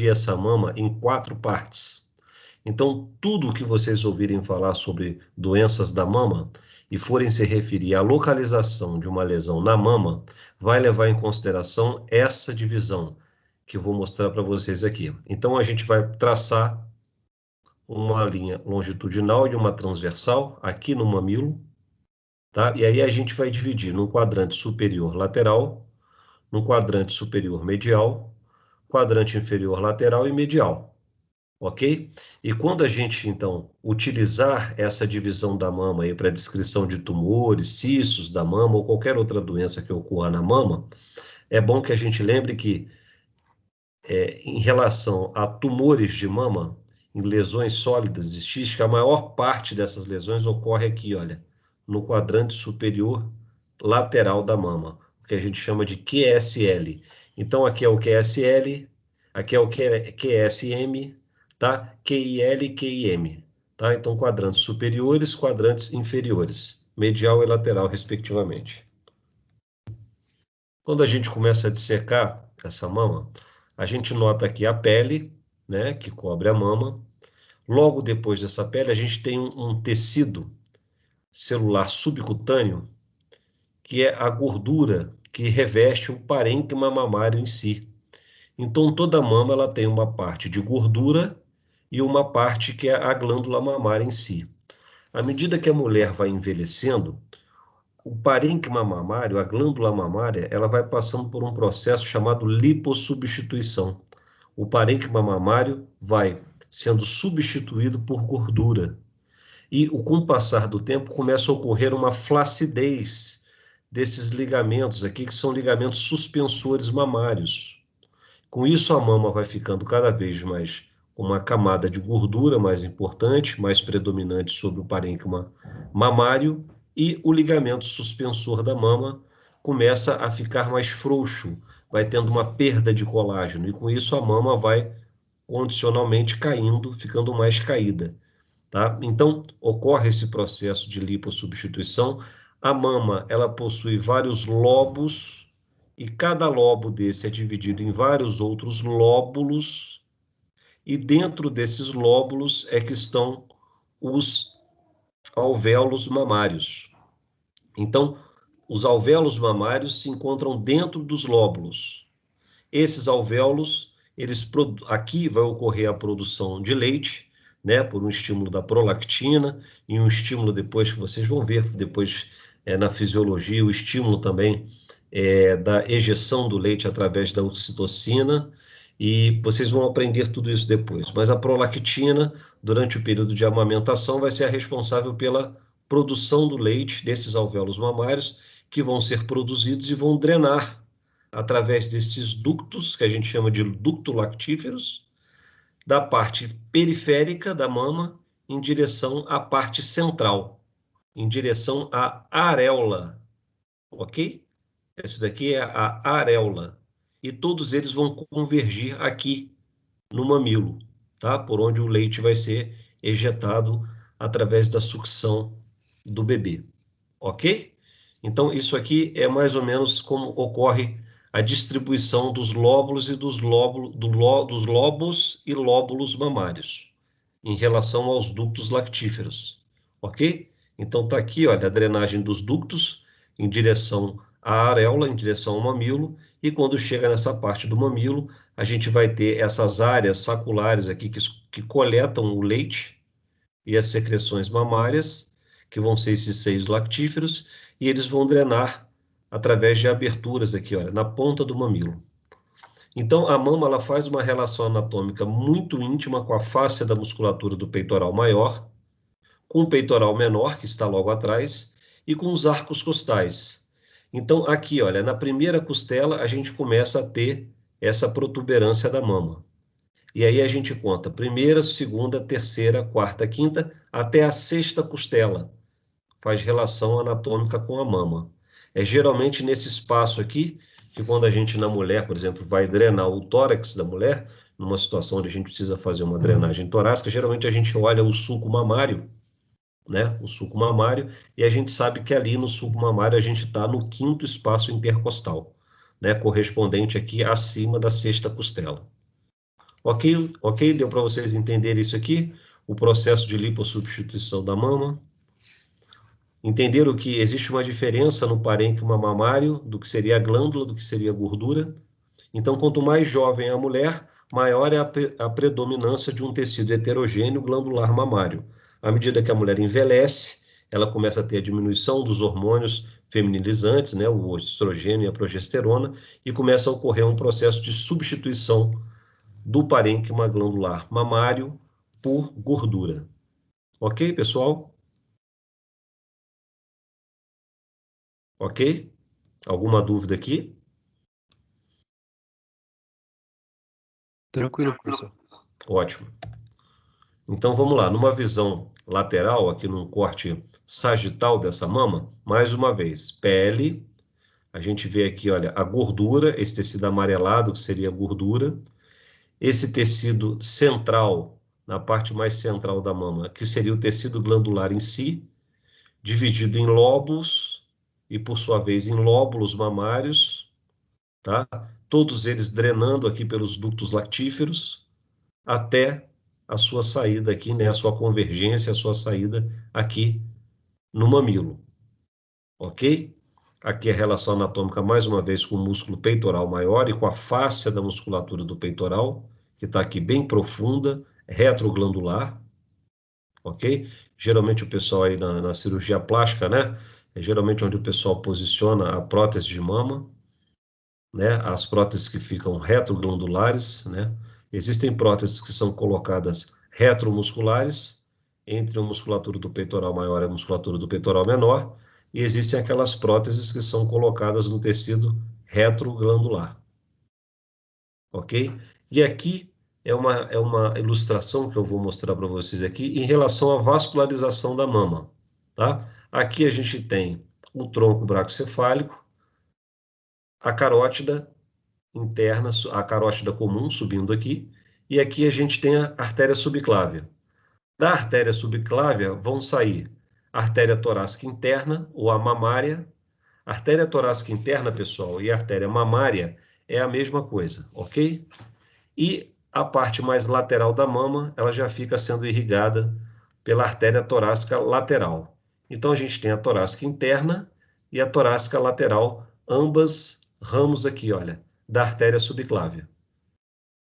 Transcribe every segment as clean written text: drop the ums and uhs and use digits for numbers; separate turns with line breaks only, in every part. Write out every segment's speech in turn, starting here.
dividir essa mama em 4 partes. Então, tudo que vocês ouvirem falar sobre doenças da mama e forem se referir à localização de uma lesão na mama, vai levar em consideração essa divisão que eu vou mostrar para vocês aqui. Então, a gente vai traçar uma linha longitudinal e uma transversal aqui no mamilo, tá? E aí a gente vai dividir no quadrante superior lateral, no quadrante superior medial, quadrante inferior lateral e medial. Ok? E quando a gente, então, utilizar essa divisão da mama aí para descrição de tumores, cistos da mama ou qualquer outra doença que ocorra na mama, é bom que a gente lembre que, em relação a tumores de mama, em lesões sólidas e císticas, a maior parte dessas lesões ocorre aqui, olha, no quadrante superior lateral da mama, o que a gente chama de QSL. Então, aqui é o QSL, aqui é o QSM, tá? QIL e QIM, tá? Então, quadrantes superiores, quadrantes inferiores, medial e lateral, respectivamente. Quando a gente começa a dissecar essa mama, a gente nota aqui a pele, né, que cobre a mama. Logo depois dessa pele, a gente tem um tecido celular subcutâneo, que é a gordura que reveste o parênquima mamário em si. Então, toda mama ela tem uma parte de gordura e uma parte que é a glândula mamária em si. À medida que a mulher vai envelhecendo, o parênquima mamário, a glândula mamária, ela vai passando por um processo chamado lipossubstituição. O parênquima mamário vai sendo substituído por gordura. E com o passar do tempo começa a ocorrer uma flacidez desses ligamentos aqui, que são ligamentos suspensores mamários. Com isso, a mama vai ficando cada vez mais com uma camada de gordura mais importante, mais predominante sobre o parênquima mamário, e o ligamento suspensor da mama começa a ficar mais frouxo, vai tendo uma perda de colágeno, e com isso a mama vai condicionalmente caindo, ficando mais caída, tá? Então, ocorre esse processo de lipossubstituição. A mama, ela possui vários lobos, e cada lobo desse é dividido em vários outros lóbulos, e dentro desses lóbulos é que estão os alvéolos mamários. Então, os alvéolos mamários se encontram dentro dos lóbulos. Esses alvéolos, aqui vai ocorrer a produção de leite, né, por um estímulo da prolactina e um estímulo depois que vocês vão ver depois na fisiologia, o estímulo também da ejeção do leite através da ocitocina, e vocês vão aprender tudo isso depois. Mas a prolactina, durante o período de amamentação, vai ser a responsável pela produção do leite desses alvéolos mamários, que vão ser produzidos e vão drenar através desses ductos, que a gente chama de ducto lactíferos, da parte periférica da mama em direção à parte central, em direção à areola, ok? Esse daqui é a areola. E todos eles vão convergir aqui no mamilo, tá? Por onde o leite vai ser ejetado através da sucção do bebê, ok? Então, isso aqui é mais ou menos como ocorre a distribuição dos lóbulos e dos lobos e lóbulos mamários em relação aos ductos lactíferos, ok? Então, está aqui, olha, a drenagem dos ductos em direção à areola, em direção ao mamilo, e quando chega nessa parte do mamilo, a gente vai ter essas áreas saculares aqui que coletam o leite e as secreções mamárias, que vão ser esses seios lactíferos, e eles vão drenar através de aberturas aqui, olha, na ponta do mamilo. Então, a mama ela faz uma relação anatômica muito íntima com a fáscia da musculatura do peitoral maior, com o peitoral menor, que está logo atrás, e com os arcos costais. Então, aqui, olha, na primeira costela, a gente começa a ter essa protuberância da mama. E aí a gente conta primeira, segunda, terceira, quarta, quinta, até a sexta costela. Faz relação anatômica com a mama. É geralmente nesse espaço aqui, que quando a gente na mulher, por exemplo, vai drenar o tórax da mulher, numa situação onde a gente precisa fazer uma drenagem torácica, geralmente a gente olha o sulco mamário, né? O sulco mamário, e a gente sabe que ali no sulco mamário a gente está no quinto espaço intercostal, né? Correspondente aqui acima da sexta costela. Ok? Ok? Deu para vocês entenderem isso aqui? O processo de lipossubstituição da mama. Entenderam que existe uma diferença no parênquima mamário do que seria a glândula, do que seria a gordura? Então, quanto mais jovem a mulher, maior é a predominância de um tecido heterogêneo glandular mamário. À medida que a mulher envelhece, ela começa a ter a diminuição dos hormônios feminilizantes, né, o estrogênio e a progesterona, e começa a ocorrer um processo de substituição do parênquima glandular mamário por gordura. Ok, pessoal? Ok? Alguma dúvida aqui?
Tranquilo, professor.
Ótimo. Então vamos lá, numa visão lateral, aqui num corte sagital dessa mama, mais uma vez, pele, a gente vê aqui, olha, a gordura, esse tecido amarelado, que seria a gordura, esse tecido central, na parte mais central da mama, que seria o tecido glandular em si, dividido em lóbulos, e por sua vez em lóbulos mamários, tá? Todos eles drenando aqui pelos ductos lactíferos, até a sua saída aqui, né, a sua convergência, a sua saída aqui no mamilo, ok? Aqui a relação anatômica, mais uma vez, com o músculo peitoral maior e com a fáscia da musculatura do peitoral, que está aqui bem profunda, retroglandular, ok? Geralmente o pessoal aí na cirurgia plástica, né, é geralmente onde o pessoal posiciona a prótese de mama, né, as próteses que ficam retroglandulares, né? Existem próteses que são colocadas retromusculares, entre a musculatura do peitoral maior e a musculatura do peitoral menor, e existem aquelas próteses que são colocadas no tecido retroglandular, ok? E aqui é uma ilustração que eu vou mostrar para vocês aqui em relação à vascularização da mama, tá? Aqui a gente tem o tronco braquicefálico, a carótida interna, a carótida comum subindo aqui, e aqui a gente tem a artéria subclávia. Da artéria subclávia vão sair a artéria torácica interna ou a mamária. A artéria torácica interna, pessoal, e a artéria mamária é a mesma coisa, ok? E a parte mais lateral da mama, ela já fica sendo irrigada pela artéria torácica lateral. Então a gente tem a torácica interna e a torácica lateral, ambas ramos aqui, olha, da artéria subclávia,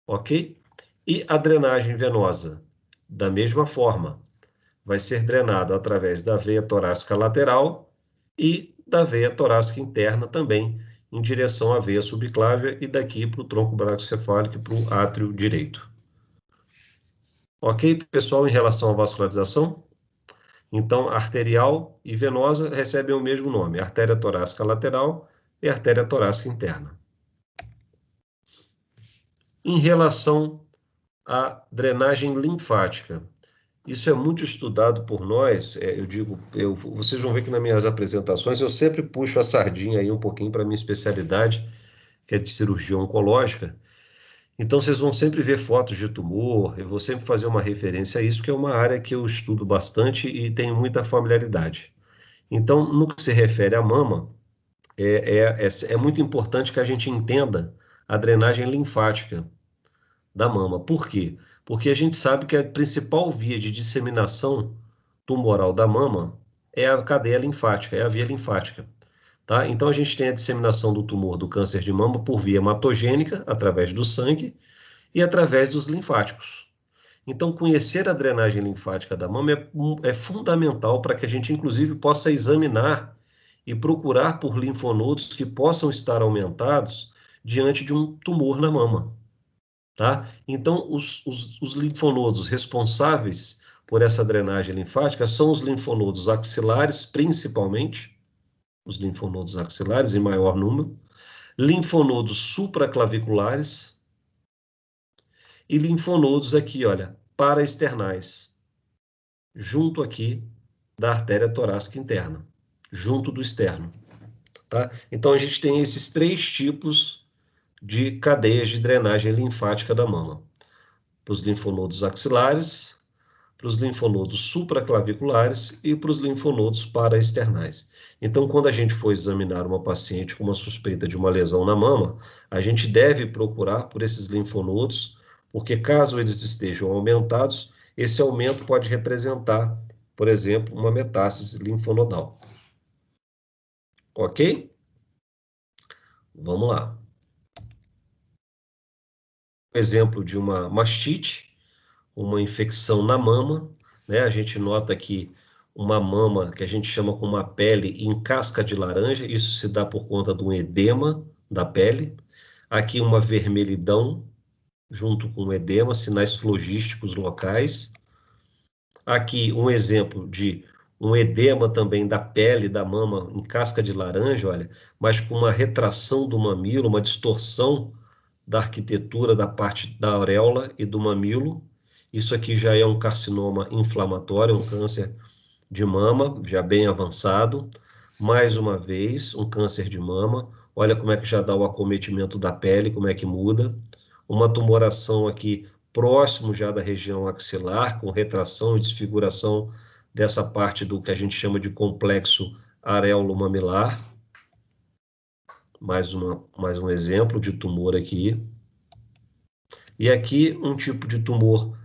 ok? E a drenagem venosa, da mesma forma, vai ser drenada através da veia torácica lateral e da veia torácica interna também, em direção à veia subclávia e daqui para o tronco braquicefálico e para o átrio direito. Ok, pessoal, em relação à vascularização? Então, arterial e venosa recebem o mesmo nome, artéria torácica lateral e artéria torácica interna. Em relação à drenagem linfática, isso é muito estudado por nós, vocês vão ver que nas minhas apresentações eu sempre puxo a sardinha aí um pouquinho para a minha especialidade, que é de cirurgia oncológica. Então vocês vão sempre ver fotos de tumor, eu vou sempre fazer uma referência a isso, porque é uma área que eu estudo bastante e tenho muita familiaridade. Então, no que se refere à mama, é muito importante que a gente entenda a drenagem linfática da mama. Por quê? Porque a gente sabe que a principal via de disseminação tumoral da mama é a cadeia linfática, é a via linfática, tá? Então a gente tem a disseminação do tumor do câncer de mama por via hematogênica, através do sangue e através dos linfáticos. Então, conhecer a drenagem linfática da mama é fundamental para que a gente, inclusive, possa examinar e procurar por linfonodos que possam estar aumentados diante de um tumor na mama. Tá? Então, os linfonodos responsáveis por essa drenagem linfática são os linfonodos axilares, principalmente, os linfonodos axilares em maior número, linfonodos supraclaviculares e linfonodos aqui, olha, paraesternais, junto aqui da artéria torácica interna, junto do externo. Tá? Então, a gente tem esses três tipos de cadeias de drenagem linfática da mama. Para os linfonodos axilares, para os linfonodos supraclaviculares e para os linfonodos paraesternais. Então, quando a gente for examinar uma paciente com uma suspeita de uma lesão na mama, a gente deve procurar por esses linfonodos porque caso eles estejam aumentados, esse aumento pode representar, por exemplo, uma metástase linfonodal. Ok? Vamos lá. Exemplo de uma mastite, uma infecção na mama, né? A gente nota aqui uma mama que a gente chama com uma pele em casca de laranja, isso se dá por conta de um edema da pele. Aqui uma vermelhidão junto com o edema, sinais flogísticos locais. Aqui um exemplo de um edema também da pele da mama em casca de laranja, olha, mas com uma retração do mamilo, uma distorção da arquitetura da parte da auréola e do mamilo. Isso aqui já é um carcinoma inflamatório, um câncer de mama, já bem avançado. Mais uma vez, um câncer de mama. Olha como é que já dá o acometimento da pele, como é que muda. Uma tumoração aqui próximo já da região axilar, com retração e desfiguração dessa parte do que a gente chama de complexo areolo-mamilar. Mais um exemplo de tumor aqui. E aqui um tipo de tumor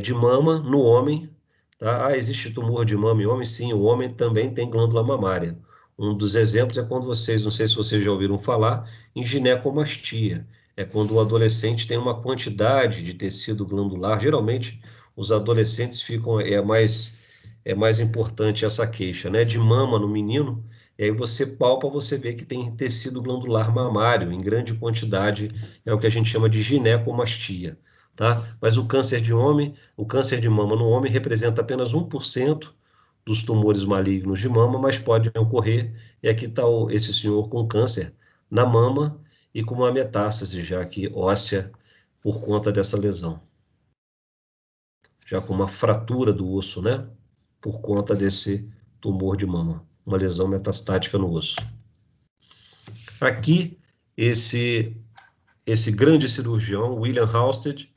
de mama no homem. Tá? Ah, existe tumor de mama em homem? Sim, o homem também tem glândula mamária. Um dos exemplos é quando vocês, não sei se vocês já ouviram falar, em ginecomastia. É quando o adolescente tem uma quantidade de tecido glandular. Geralmente, os adolescentes ficam, é mais importante essa queixa, né? De mama no menino, e aí você palpa, você vê que tem tecido glandular mamário em grande quantidade, é o que a gente chama de ginecomastia, tá? Mas o câncer de homem, o câncer de mama no homem representa apenas 1% dos tumores malignos de mama, mas podem ocorrer, e aqui está esse senhor com câncer na mama e com uma metástase já aqui óssea por conta dessa lesão, já com uma fratura do osso, né? Por conta desse tumor de mama, uma lesão metastática no osso. Aqui, esse grande cirurgião, William Halsted,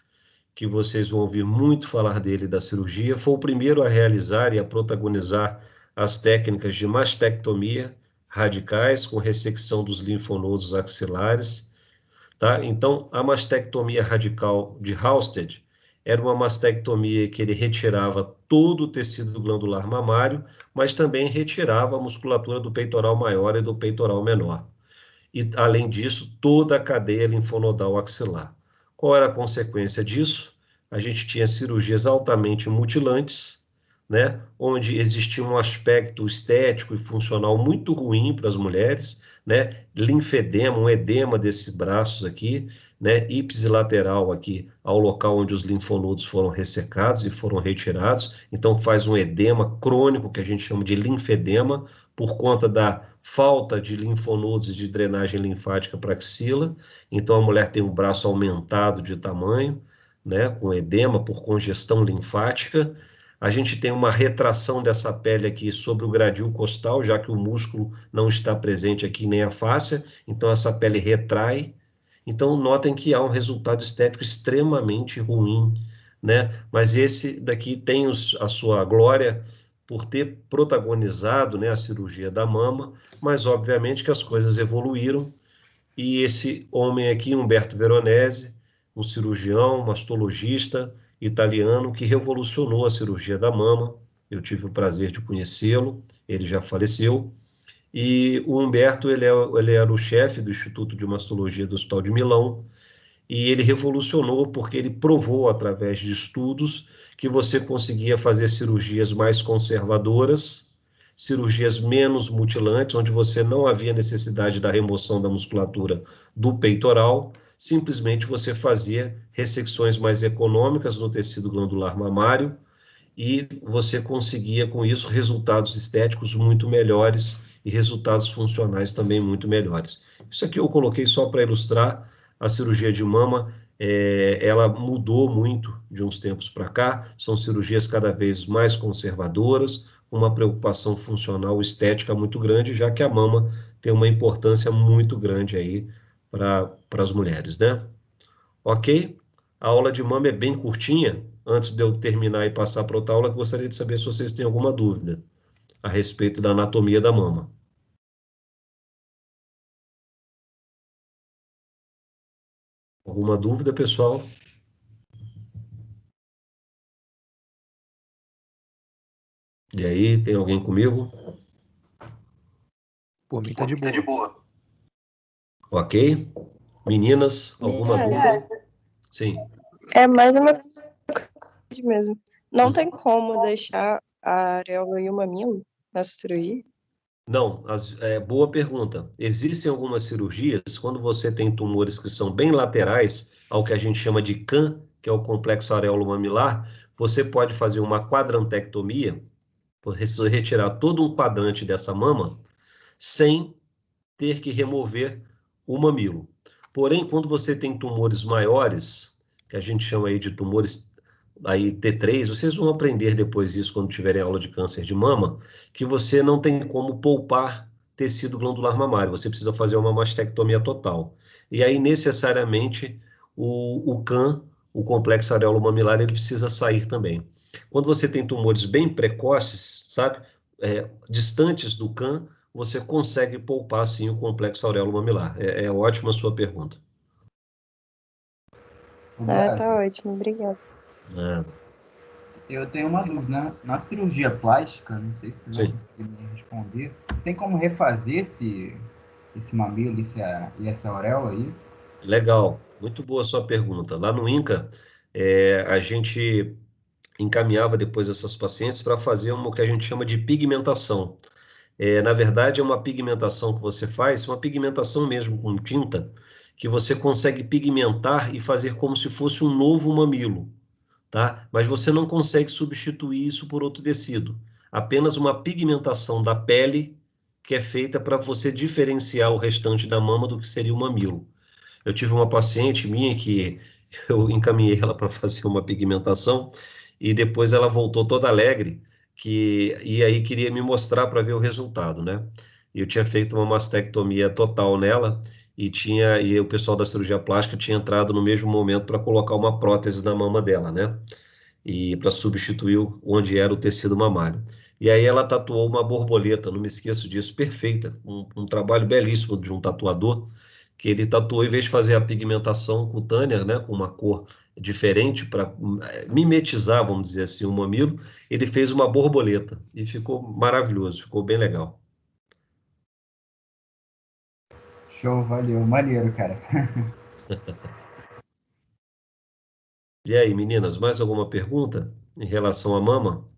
que vocês vão ouvir muito falar dele da cirurgia, foi o primeiro a realizar e a protagonizar as técnicas de mastectomia radicais com ressecção dos linfonodos axilares, tá? Então, a mastectomia radical de Halsted era uma mastectomia que ele retirava todo o tecido glandular mamário, mas também retirava a musculatura do peitoral maior e do peitoral menor. E, além disso, toda a cadeia linfonodal axilar. Qual era a consequência disso? A gente tinha cirurgias altamente mutilantes, né, onde existia um aspecto estético e funcional muito ruim para as mulheres, né, linfedema, um edema desses braços aqui, né, ipsilateral aqui, ao local onde os linfonodos foram ressecados e foram retirados, então faz um edema crônico que a gente chama de linfedema, por conta da falta de linfonodos e de drenagem linfática para a axila, então a mulher tem o braço aumentado de tamanho, né, com edema por congestão linfática. A gente tem uma retração dessa pele aqui sobre o gradil costal, já que o músculo não está presente aqui nem a fáscia, então essa pele retrai. Então notem que há um resultado estético extremamente ruim, né? Mas esse daqui tem a sua glória por ter protagonizado, né, a cirurgia da mama, mas obviamente que as coisas evoluíram e esse homem aqui, Umberto Veronese, um cirurgião, mastologista italiano que revolucionou a cirurgia da mama. Eu tive o prazer de conhecê-lo, ele já faleceu. E o Humberto, ele era o chefe do Instituto de Mastologia do Hospital de Milão, e ele revolucionou porque ele provou, através de estudos, que você conseguia fazer cirurgias mais conservadoras, cirurgias menos mutilantes, onde você não havia necessidade da remoção da musculatura do peitoral, simplesmente você fazia ressecções mais econômicas no tecido glandular mamário e você conseguia, com isso, resultados estéticos muito melhores e resultados funcionais também muito melhores. Isso aqui eu coloquei só para ilustrar a cirurgia de mama, ela mudou muito de uns tempos para cá, são cirurgias cada vez mais conservadoras, uma preocupação funcional estética muito grande, já que a mama tem uma importância muito grande aí para as mulheres, né? Ok? A aula de mama é bem curtinha. Antes de eu terminar e passar para outra aula, eu gostaria de saber se vocês têm alguma dúvida a respeito da anatomia da mama. Alguma dúvida, pessoal? E aí, tem alguém comigo?
Por mim tá de boa.
Ok? Meninas, alguma dúvida?
É,
Sim.
é mais uma coisa mesmo. Não tem como deixar a areola e o mamilo nessa cirurgia?
Não, boa pergunta. Existem algumas cirurgias, quando você tem tumores que são bem laterais, ao que a gente chama de CAM, que é o complexo areolo-mamilar, você pode fazer uma quadrantectomia, você retirar todo um quadrante dessa mama, sem ter que remover o mamilo. Porém, quando você tem tumores maiores, que a gente chama aí de tumores aí T3, vocês vão aprender depois isso quando tiverem aula de câncer de mama, que você não tem como poupar tecido glandular mamário, você precisa fazer uma mastectomia total. E aí, necessariamente, o CAM, o complexo areolo-mamilar, ele precisa sair também. Quando você tem tumores bem precoces, sabe, distantes do CAM, você consegue poupar, sim, o complexo aureolo-mamilar. É ótima a sua pergunta.
Ah, tá ótimo, obrigada.
É,
Eu tenho uma dúvida, né? Na cirurgia plástica, não sei se você vai
sim,
conseguir me responder, tem como refazer esse mamilo e essa auréola aí?
legal. Muito boa a sua pergunta. Lá no INCA, a gente encaminhava depois essas pacientes para fazer o que a gente chama de pigmentação. Na verdade, é uma pigmentação que você faz, uma pigmentação mesmo com tinta, que você consegue pigmentar e fazer como se fosse um novo mamilo. Tá? Mas você não consegue substituir isso por outro tecido. Apenas uma pigmentação da pele que é feita para você diferenciar o restante da mama do que seria o mamilo. Eu tive uma paciente minha que eu encaminhei ela para fazer uma pigmentação e depois ela voltou toda alegre e aí queria me mostrar para ver o resultado, né? E eu tinha feito uma mastectomia total nela e o pessoal da cirurgia plástica tinha entrado no mesmo momento para colocar uma prótese na mama dela, né? E para substituir onde era o tecido mamário. E aí ela tatuou uma borboleta, não me esqueço disso, perfeita, um trabalho belíssimo de um tatuador, que ele tatuou, em vez de fazer a pigmentação cutânea, né, com uma cor diferente para mimetizar, vamos dizer assim, o mamilo, ele fez uma borboleta e ficou maravilhoso, ficou bem legal.
Show, valeu, maneiro, cara.
E aí, meninas, mais alguma pergunta em relação à mama?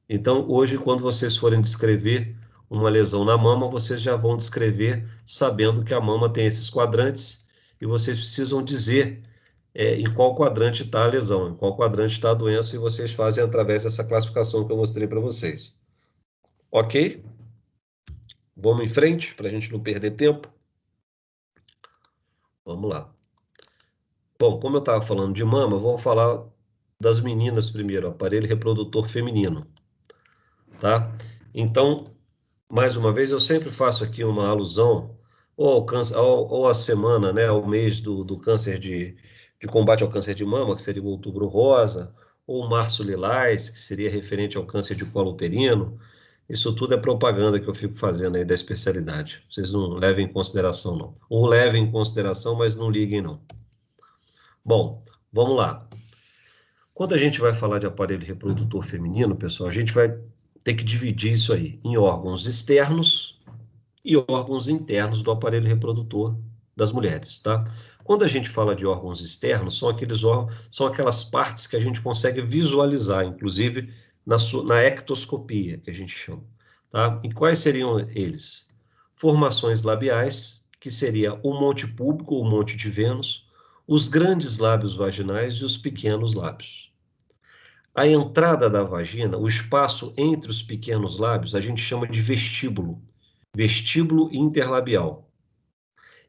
Então, hoje, quando vocês forem descrever uma lesão na mama, vocês já vão descrever sabendo que a mama tem esses quadrantes e vocês precisam dizer em qual quadrante está a lesão, em qual quadrante está a doença, e vocês fazem através dessa classificação que eu mostrei para vocês. Ok? Vamos em frente, para a gente não perder tempo? Vamos lá. Bom, como eu estava falando de mama, vou falar das meninas primeiro, aparelho reprodutor feminino, tá? Então, mais uma vez, eu sempre faço aqui uma alusão ou ao câncer, ou à semana, né, ao mês do câncer de combate ao câncer de mama, que seria o Outubro Rosa, ou o Março Lilás, que seria referente ao câncer de colo uterino. Isso tudo é propaganda que eu fico fazendo aí da especialidade. Vocês não levem em consideração, não. Ou levem em consideração, mas não liguem, não. Bom, vamos lá. Quando a gente vai falar de aparelho reprodutor feminino, pessoal, a gente vai ter que dividir isso aí em órgãos externos e órgãos internos do aparelho reprodutor das mulheres, tá? Quando a gente fala de órgãos externos, são aqueles órgãos, são aquelas partes que a gente consegue visualizar, inclusive na ectoscopia, que a gente chama, tá? E quais seriam eles? Formações labiais, que seria o monte púbico, o monte de Vênus, os grandes lábios vaginais e os pequenos lábios. A entrada da vagina, o espaço entre os pequenos lábios, a gente chama de vestíbulo, vestíbulo interlabial.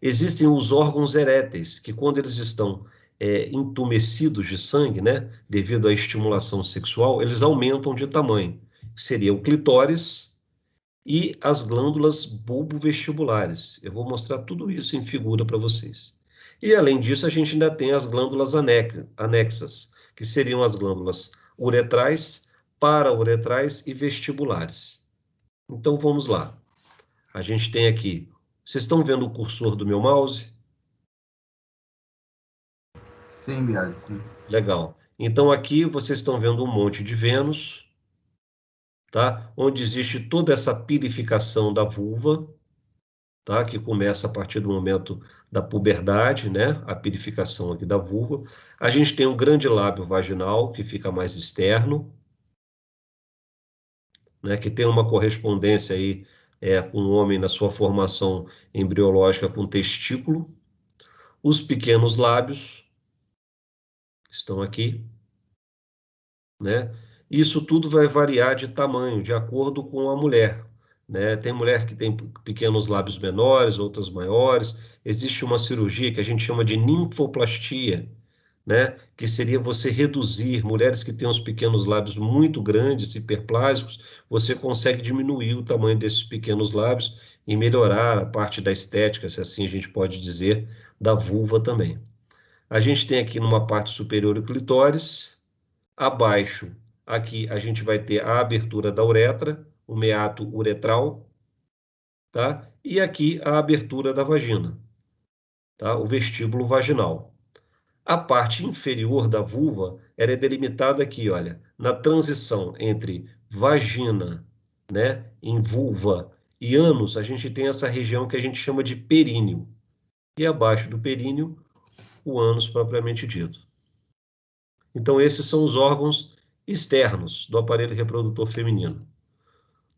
Existem os órgãos eréteis, que quando eles estão entumecidos de sangue, né, devido à estimulação sexual, eles aumentam de tamanho. Seria o clitóris e as glândulas bulbovestibulares. Eu vou mostrar tudo isso em figura para vocês. E além disso, a gente ainda tem as glândulas anexas, que seriam as glândulas uretrais, parauretrais e vestibulares. Então vamos lá. A gente tem aqui. Vocês estão vendo o cursor do meu mouse?
Sim, Biase, sim.
Legal. Então, aqui vocês estão vendo um monte de Vênus, tá? Onde existe toda essa pilificação da vulva, tá? Que começa a partir do momento da puberdade, né? A pilificação aqui da vulva. A gente tem um grande lábio vaginal, que fica mais externo, né? Que tem uma correspondência aí com o homem na sua formação embriológica com o testículo. Os pequenos lábios estão aqui, né? Isso tudo vai variar de tamanho, de acordo com a mulher, né? Tem mulher que tem pequenos lábios menores, outras maiores. Existe uma cirurgia que a gente chama de ninfoplastia, né? Que seria você reduzir mulheres que têm os pequenos lábios muito grandes, hiperplásicos, você consegue diminuir o tamanho desses pequenos lábios e melhorar a parte da estética, se assim a gente pode dizer, da vulva também. A gente tem aqui numa parte superior o clitóris. Abaixo, aqui a gente vai ter a abertura da uretra, o meato uretral, tá? E aqui a abertura da vagina, tá? O vestíbulo vaginal. A parte inferior da vulva, ela é delimitada aqui, olha, na transição entre vagina, né, em vulva e ânus, a gente tem essa região que a gente chama de períneo. E abaixo do períneo, o ânus propriamente dito. Então, esses são os órgãos externos do aparelho reprodutor feminino.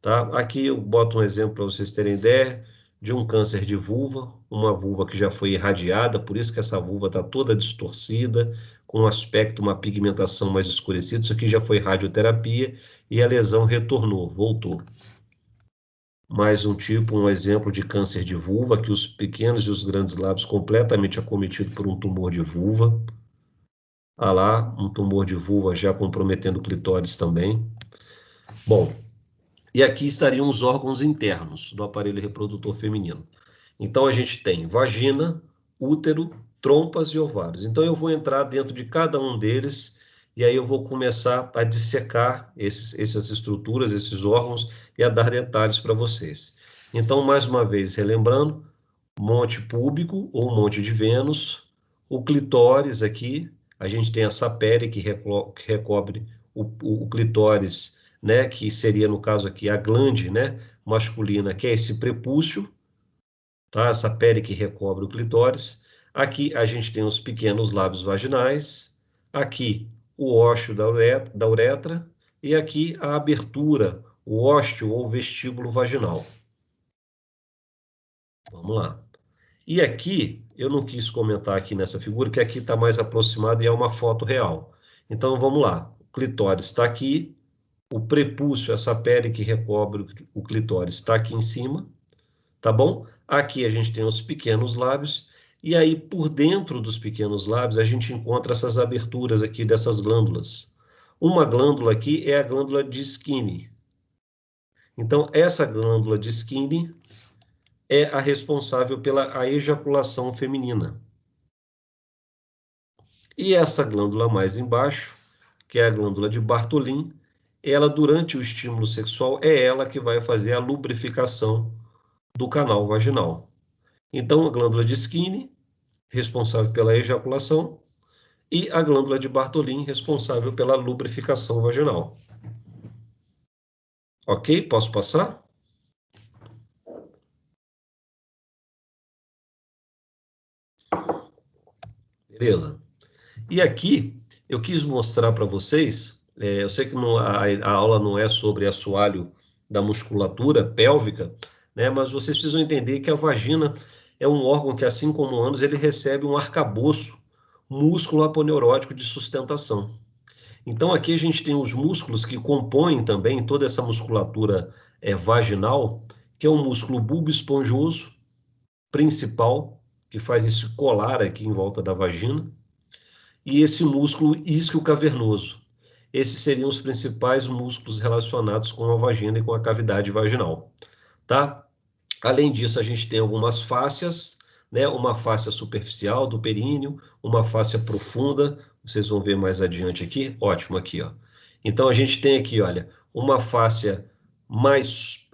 Tá? Aqui eu boto um exemplo para vocês terem ideia de um câncer de vulva, uma vulva que já foi irradiada, por isso que essa vulva está toda distorcida, com um aspecto, uma pigmentação mais escurecida. Isso aqui já foi radioterapia e a lesão retornou, voltou. Mais um tipo, um exemplo de câncer de vulva, que os pequenos e os grandes lábios completamente acometidos por um tumor de vulva. Ah lá, um tumor de vulva já comprometendo o clitóris também. Bom, e aqui estariam os órgãos internos do aparelho reprodutor feminino. Então, a gente tem vagina, útero, trompas e ovários. Então, eu vou entrar dentro de cada um deles e aí eu vou começar a dissecar essas estruturas, esses órgãos e a dar detalhes para vocês. Então, mais uma vez, relembrando, monte púbico ou monte de Vênus, o clitóris aqui, a gente tem essa pele que recobre o clitóris, né, que seria, no caso aqui, a glande, né, masculina, que é esse prepúcio, tá? Essa pele que recobre o clitóris. Aqui a gente tem os pequenos lábios vaginais, aqui o ósteo da uretra e aqui a abertura, o ósteo ou vestíbulo vaginal. Vamos lá. E aqui, eu não quis comentar aqui nessa figura, que aqui está mais aproximado e é uma foto real. Então, vamos lá. O clitóris está aqui, o prepúcio, essa pele que recobre o clitóris, está aqui em cima, tá bom? Aqui a gente tem os pequenos lábios, e aí por dentro dos pequenos lábios a gente encontra essas aberturas aqui dessas glândulas. Uma glândula aqui é a glândula de Skinny. Então, essa glândula de Skinny é a responsável pela ejaculação feminina. E essa glândula mais embaixo, que é a glândula de Bartholin, ela, durante o estímulo sexual, é ela que vai fazer a lubrificação do canal vaginal. Então, a glândula de Skinny, responsável pela ejaculação, e a glândula de Bartholin, responsável pela lubrificação vaginal. Ok? Posso passar? Beleza. E aqui, eu quis mostrar para vocês, eu sei que a aula não é sobre assoalho da musculatura pélvica, né, mas vocês precisam entender que a vagina é um órgão que, assim como o ânus, ele recebe um arcabouço músculo aponeurótico de sustentação. Então, aqui a gente tem os músculos que compõem também toda essa musculatura vaginal, que é o músculo bulbo esponjoso principal, que faz esse colar aqui em volta da vagina, e esse músculo isquio cavernoso. Esses seriam os principais músculos relacionados com a vagina e com a cavidade vaginal, tá? Além disso, a gente tem algumas fáscias, né? Uma fáscia superficial do períneo, uma fáscia profunda, vocês vão ver mais adiante aqui, ótimo aqui, ó. Então, a gente tem aqui, olha, uma fáscia mais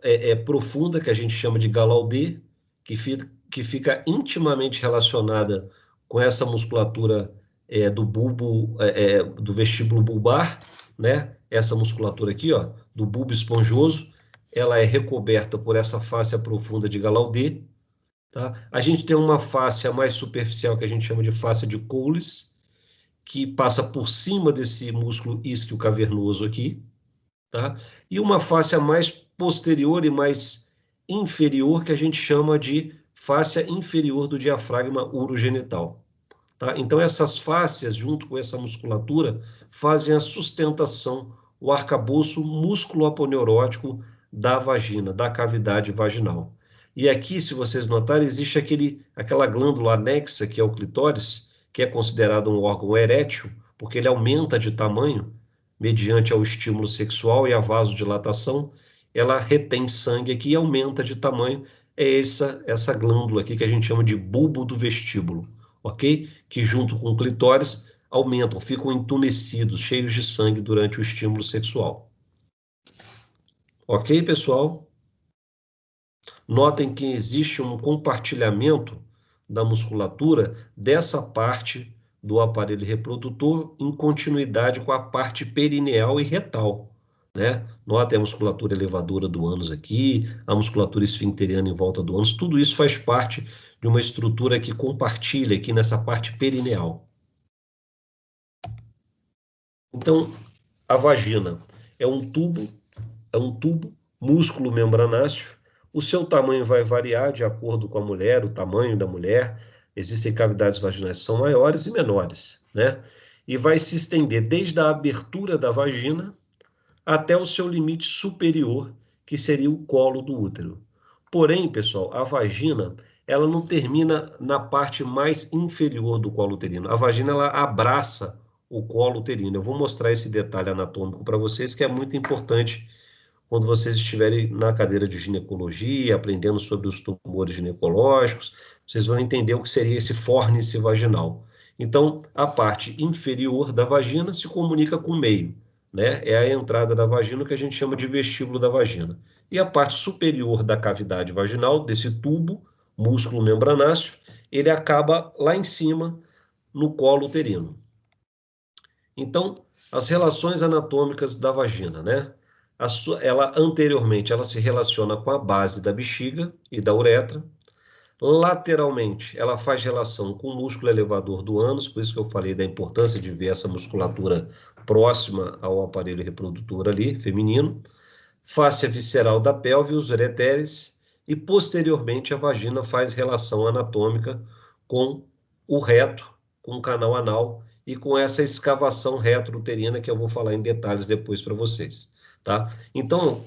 profunda, que a gente chama de Galaudê, que fica intimamente relacionada com essa musculatura do bulbo, do vestíbulo bulbar, né? Essa musculatura aqui, ó, do bulbo esponjoso, ela é recoberta por essa fáscia profunda de Gallaudet, tá? A gente tem uma fáscia mais superficial que a gente chama de fáscia de Coles, que passa por cima desse músculo isquio cavernoso aqui, tá? E uma fáscia mais posterior e mais inferior que a gente chama de fáscia inferior do diafragma urogenital. Tá? Então, essas fáscias, junto com essa musculatura, fazem a sustentação, o arcabouço músculo-aponeurótico da vagina, da cavidade vaginal. E aqui, se vocês notarem, existe aquela glândula anexa, que é o clitóris, que é considerado um órgão erétil, porque ele aumenta de tamanho, mediante ao estímulo sexual e a vasodilatação, ela retém sangue aqui e aumenta de tamanho. É essa glândula aqui que a gente chama de bulbo do vestíbulo. Ok? Que junto com o clitóris aumentam, ficam entumecidos, cheios de sangue durante o estímulo sexual. Ok, pessoal? Notem que existe um compartilhamento da musculatura dessa parte do aparelho reprodutor em continuidade com a parte perineal e retal, né? Notem a musculatura elevadora do ânus aqui, a musculatura esfincteriana em volta do ânus, tudo isso faz parte de uma estrutura que compartilha aqui nessa parte perineal. Então, a vagina é um tubo músculo membranáceo. O seu tamanho vai variar de acordo com a mulher, o tamanho da mulher. Existem cavidades vaginais que são maiores e menores, né? E vai se estender desde a abertura da vagina até o seu limite superior, que seria o colo do útero. Porém, pessoal, a vagina, ela não termina na parte mais inferior do colo uterino. A vagina, ela abraça o colo uterino. Eu vou mostrar esse detalhe anatômico para vocês, que é muito importante quando vocês estiverem na cadeira de ginecologia, aprendendo sobre os tumores ginecológicos, vocês vão entender o que seria esse fórnice vaginal. Então, a parte inferior da vagina se comunica com o meio, né? É a entrada da vagina que a gente chama de vestíbulo da vagina. E a parte superior da cavidade vaginal, desse tubo, músculo membranáceo, ele acaba lá em cima, no colo uterino. Então, as relações anatômicas da vagina, né? Ela anteriormente ela se relaciona com a base da bexiga e da uretra. Lateralmente, ela faz relação com o músculo elevador do ânus, por isso que eu falei da importância de ver essa musculatura próxima ao aparelho reprodutor ali, feminino. Fáscia visceral da pelve, os ureteres, e posteriormente a vagina faz relação anatômica com o reto, com o canal anal e com essa escavação retrouterina que eu vou falar em detalhes depois para vocês, tá? Então,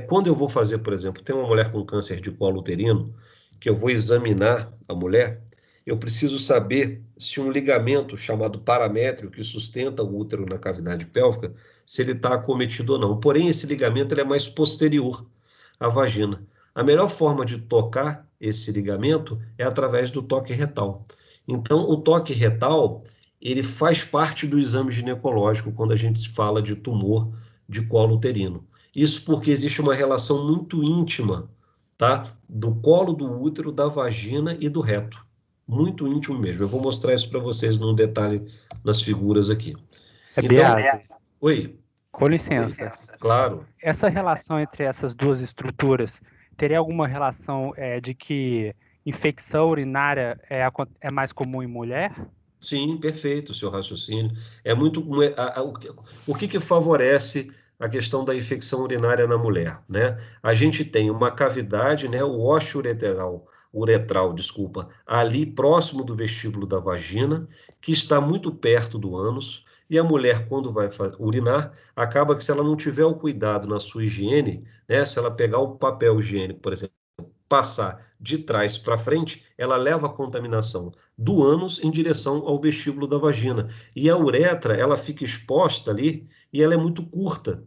quando eu vou fazer, por exemplo, tem uma mulher com câncer de colo uterino, que eu vou examinar a mulher, eu preciso saber se um ligamento chamado paramétrio, que sustenta o útero na cavidade pélvica, se ele está acometido ou não. Porém, esse ligamento ele é mais posterior à vagina. A melhor forma de tocar esse ligamento é através do toque retal. Então, o toque retal, ele faz parte do exame ginecológico quando a gente fala de tumor de colo uterino. Isso porque existe uma relação muito íntima, tá? Do colo do útero, da vagina e do reto. Muito íntimo mesmo. Eu vou mostrar isso para vocês num detalhe nas figuras aqui.
Beato,
Oi.
Com licença.
Claro.
Essa relação entre essas duas estruturas teria alguma relação de que infecção urinária é mais comum em mulher?
Sim, perfeito o seu raciocínio. O que favorece a questão da infecção urinária na mulher, né? A gente tem uma cavidade, né, o ósseo uretral, desculpa, ali próximo do vestíbulo da vagina, que está muito perto do ânus, e a mulher, quando vai urinar, acaba que se ela não tiver o cuidado na sua higiene, né, se ela pegar o papel higiênico, por exemplo, passar de trás para frente, ela leva a contaminação do ânus em direção ao vestíbulo da vagina. E a uretra, ela fica exposta ali e ela é muito curta.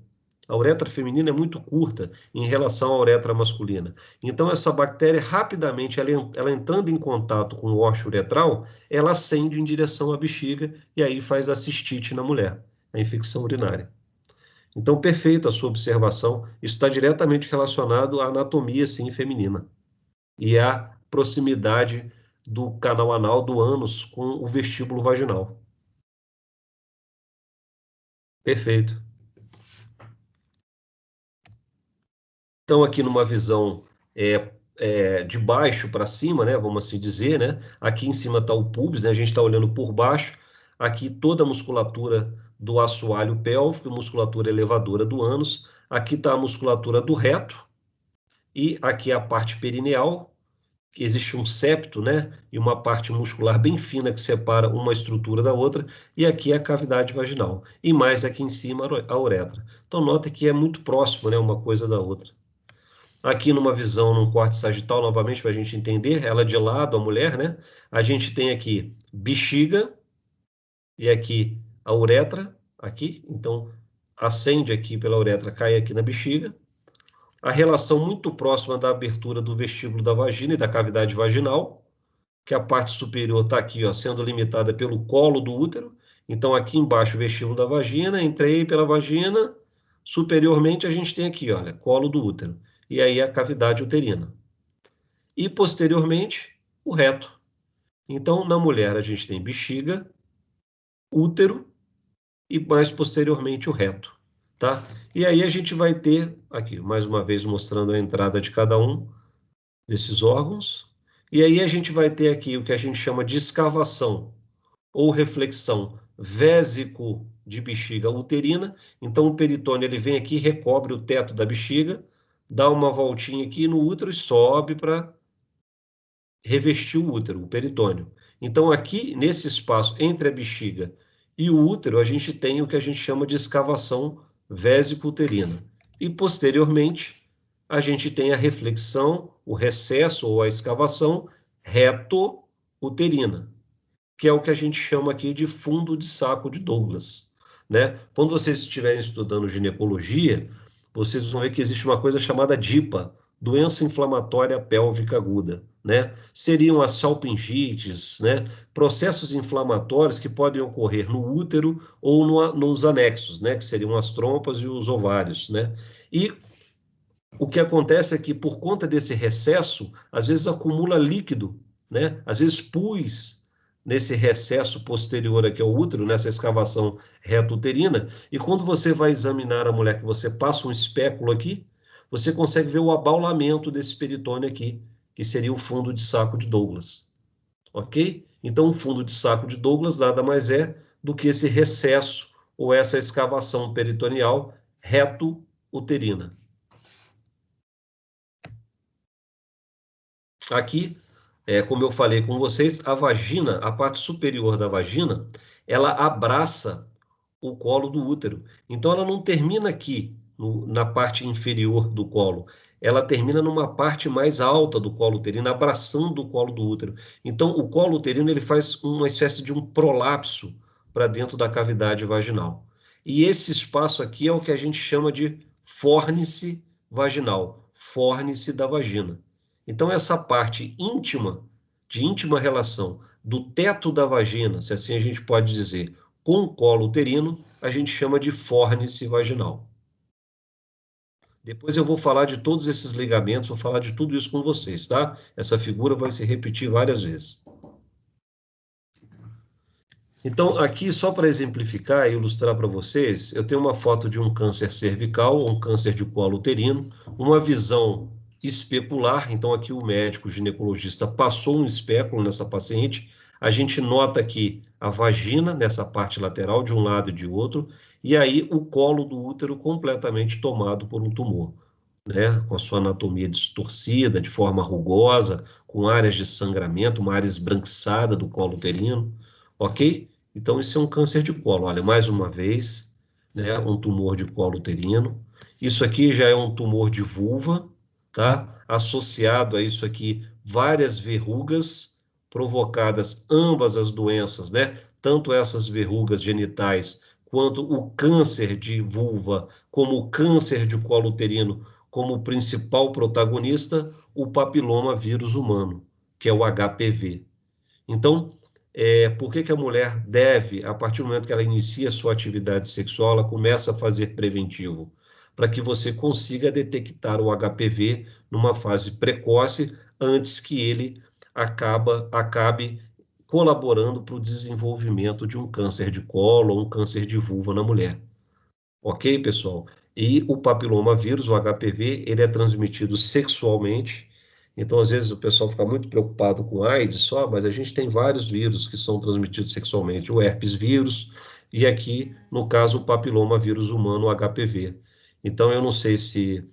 A uretra feminina é muito curta em relação à uretra masculina. Então, essa bactéria, rapidamente, ela entrando em contato com o ósseo uretral, ela ascende em direção à bexiga e aí faz a cistite na mulher, a infecção urinária. Então, perfeita a sua observação. Isso está diretamente relacionado à anatomia, sim, feminina. E à proximidade do canal anal do ânus com o vestíbulo vaginal. Perfeito. Então, aqui numa visão de baixo para cima, né, vamos assim dizer, né? Aqui em cima está o pubis, né? A gente está olhando por baixo. Aqui toda a musculatura do assoalho pélvico, musculatura elevadora do ânus. Aqui está a musculatura do reto. E aqui a parte perineal, que existe um septo, né? E uma parte muscular bem fina que separa uma estrutura da outra. E aqui a cavidade vaginal. E mais aqui em cima a uretra. Então, nota que é muito próximo, né? Uma coisa da outra. Aqui numa visão, num corte sagital, novamente, para a gente entender, ela de lado, a mulher, né? A gente tem aqui bexiga e aqui a uretra, aqui. Então, ascende aqui pela uretra, cai aqui na bexiga. A relação muito próxima da abertura do vestíbulo da vagina e da cavidade vaginal, que a parte superior está aqui, ó, sendo limitada pelo colo do útero. Então, aqui embaixo, o vestíbulo da vagina, entrei pela vagina, superiormente a gente tem aqui, olha, colo do útero. E aí a cavidade uterina. E, posteriormente, o reto. Então, na mulher, a gente tem bexiga, útero e, mais posteriormente, o reto. Tá? E aí a gente vai ter, aqui, mais uma vez, mostrando a entrada de cada um desses órgãos. E aí a gente vai ter aqui o que a gente chama de escavação ou reflexão vésico de bexiga uterina. Então, o peritônio ele vem aqui, recobre o teto da bexiga, dá uma voltinha aqui no útero e sobe para revestir o útero, o peritônio. Então, aqui, nesse espaço entre a bexiga e o útero, a gente tem o que a gente chama de escavação vésico-uterina. E, posteriormente, a gente tem a reflexão, o recesso ou a escavação reto-uterina, que é o que a gente chama aqui de fundo de saco de Douglas, né? Quando vocês estiverem estudando ginecologia, vocês vão ver que existe uma coisa chamada DIPA, doença inflamatória pélvica aguda, né? Seriam as salpingites, né? Processos inflamatórios que podem ocorrer no útero ou nos anexos, né? Que seriam as trompas e os ovários, né? E o que acontece é que, por conta desse recesso, às vezes acumula líquido, né? Às vezes pus nesse recesso posterior aqui ao útero, nessa escavação reto-uterina, e quando você vai examinar a mulher, que você passa um espéculo aqui, você consegue ver o abaulamento desse peritônio aqui, que seria o fundo de saco de Douglas, ok? Então, o fundo de saco de Douglas nada mais é do que esse recesso ou essa escavação peritoneal reto-uterina. Aqui, como eu falei com vocês, a vagina, a parte superior da vagina, ela abraça o colo do útero. Então, ela não termina aqui, na parte inferior do colo. Ela termina numa parte mais alta do colo uterino, abraçando o colo do útero. Então, o colo uterino ele faz uma espécie de um prolapso para dentro da cavidade vaginal. E esse espaço aqui é o que a gente chama de fórnice vaginal, fórnice da vagina. Então, essa parte íntima, de íntima relação do teto da vagina, se assim a gente pode dizer, com o colo uterino, a gente chama de fórnice vaginal. Depois eu vou falar de todos esses ligamentos, vou falar de tudo isso com vocês, tá? Essa figura vai se repetir várias vezes. Então, aqui, só para exemplificar e ilustrar para vocês, eu tenho uma foto de um câncer cervical, um câncer de colo uterino, uma visão especular. Então, aqui o médico, o ginecologista, passou um espéculo nessa paciente. A gente nota aqui a vagina nessa parte lateral, de um lado e de outro, e aí o colo do útero completamente tomado por um tumor, né? Com a sua anatomia distorcida, de forma rugosa, com áreas de sangramento, uma área esbranquiçada do colo uterino, ok? Então, isso é um câncer de colo. Olha, mais uma vez, né, um tumor de colo uterino. Isso aqui já é um tumor de vulva, tá? Associado a isso aqui, várias verrugas provocadas, ambas as doenças, né? Tanto essas verrugas genitais, quanto o câncer de vulva, como o câncer de colo uterino, como principal protagonista, o papiloma vírus humano, que é o HPV. Então, por que a mulher deve, a partir do momento que ela inicia a sua atividade sexual, ela começa a fazer preventivo? Para que você consiga detectar o HPV numa fase precoce, antes que ele acabe colaborando para o desenvolvimento de um câncer de colo ou um câncer de vulva na mulher. Ok, pessoal? E o papilomavírus, o HPV, ele é transmitido sexualmente. Então, às vezes, o pessoal fica muito preocupado com AIDS só, mas a gente tem vários vírus que são transmitidos sexualmente. O herpes vírus e aqui, no caso, o papilomavírus humano, o HPV. Então, eu não sei se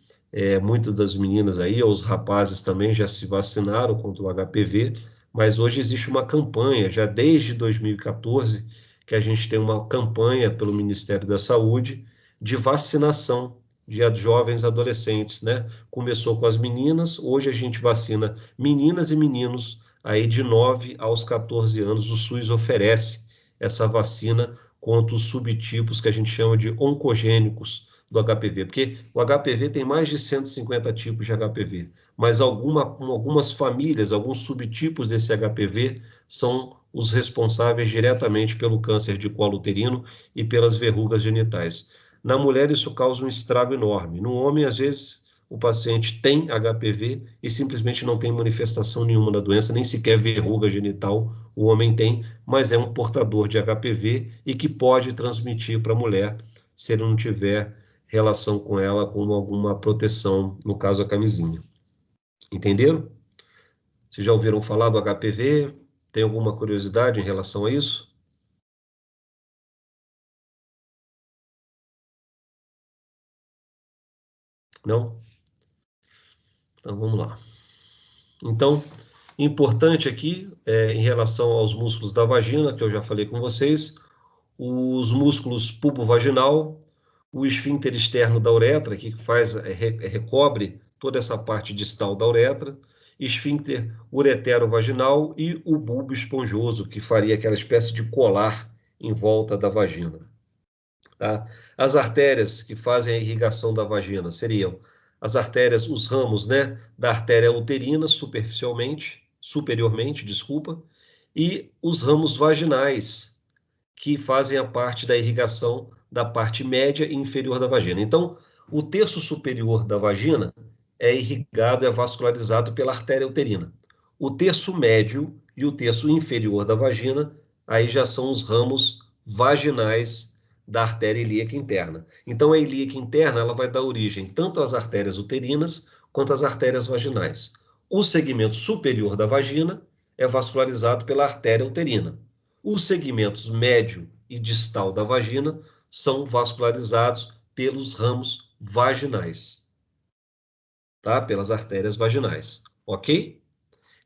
muitas das meninas aí, ou os rapazes também já se vacinaram contra o HPV, mas hoje existe uma campanha, já desde 2014, que a gente tem uma campanha pelo Ministério da Saúde de vacinação de jovens adolescentes, né? Começou com as meninas, hoje a gente vacina meninas e meninos aí de 9 aos 14 anos. O SUS oferece essa vacina contra os subtipos que a gente chama de oncogênicos do HPV, porque o HPV tem mais de 150 tipos de HPV, mas algumas famílias, alguns subtipos desse HPV são os responsáveis diretamente pelo câncer de colo uterino e pelas verrugas genitais. Na mulher, isso causa um estrago enorme. No homem, às vezes, o paciente tem HPV e simplesmente não tem manifestação nenhuma da doença, nem sequer verruga genital o homem tem, mas é um portador de HPV e que pode transmitir para a mulher se ele não tiver relação com ela com alguma proteção, no caso a camisinha. Entenderam? Vocês já ouviram falar do HPV? Tem alguma curiosidade em relação a isso? Não? Então vamos lá. Então, importante aqui, em relação aos músculos da vagina, que eu já falei com vocês, os músculos pubovaginal, o esfíncter externo da uretra, que recobre toda essa parte distal da uretra, esfíncter ureterovaginal e o bulbo esponjoso, que faria aquela espécie de colar em volta da vagina. Tá? As artérias que fazem a irrigação da vagina seriam as artérias, os ramos, né, da artéria uterina superiormente, e os ramos vaginais, que fazem a parte da irrigação da parte média e inferior da vagina. Então, o terço superior da vagina é irrigado, é vascularizado pela artéria uterina. O terço médio e o terço inferior da vagina, aí já são os ramos vaginais da artéria ilíaca interna. Então, a ilíaca interna ela vai dar origem tanto às artérias uterinas quanto às artérias vaginais. O segmento superior da vagina é vascularizado pela artéria uterina. Os segmentos médio e distal da vagina são vascularizados pelos ramos vaginais, tá? Pelas artérias vaginais, ok?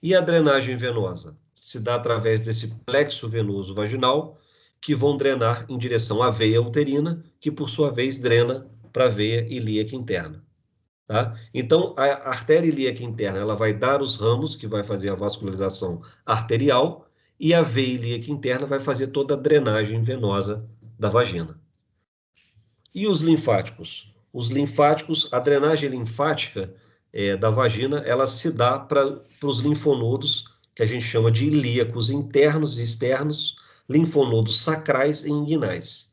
E a drenagem venosa se dá através desse plexo venoso vaginal, que vão drenar em direção à veia uterina, que por sua vez drena para a veia ilíaca interna. Tá? Então, a artéria ilíaca interna ela vai dar os ramos, que vai fazer a vascularização arterial, e a veia ilíaca interna vai fazer toda a drenagem venosa da vagina. E os linfáticos? Os linfáticos, a drenagem linfática da vagina, ela se dá para os linfonodos, que a gente chama de ilíacos internos e externos, linfonodos sacrais e inguinais.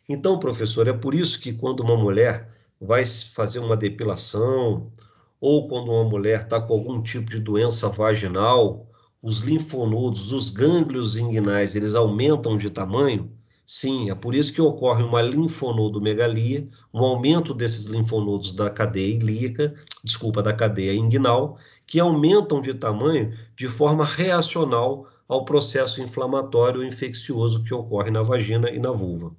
Então, professor, é por isso que quando uma mulher vai fazer uma depilação, ou quando uma mulher está com algum tipo de doença vaginal, os linfonodos, os gânglios inguinais, eles aumentam de tamanho? Sim, é por isso que ocorre uma linfonodomegalia, um aumento desses linfonodos da cadeia ilíaca, da cadeia inguinal, que aumentam de tamanho de forma reacional ao processo inflamatório infeccioso que ocorre na vagina e na vulva.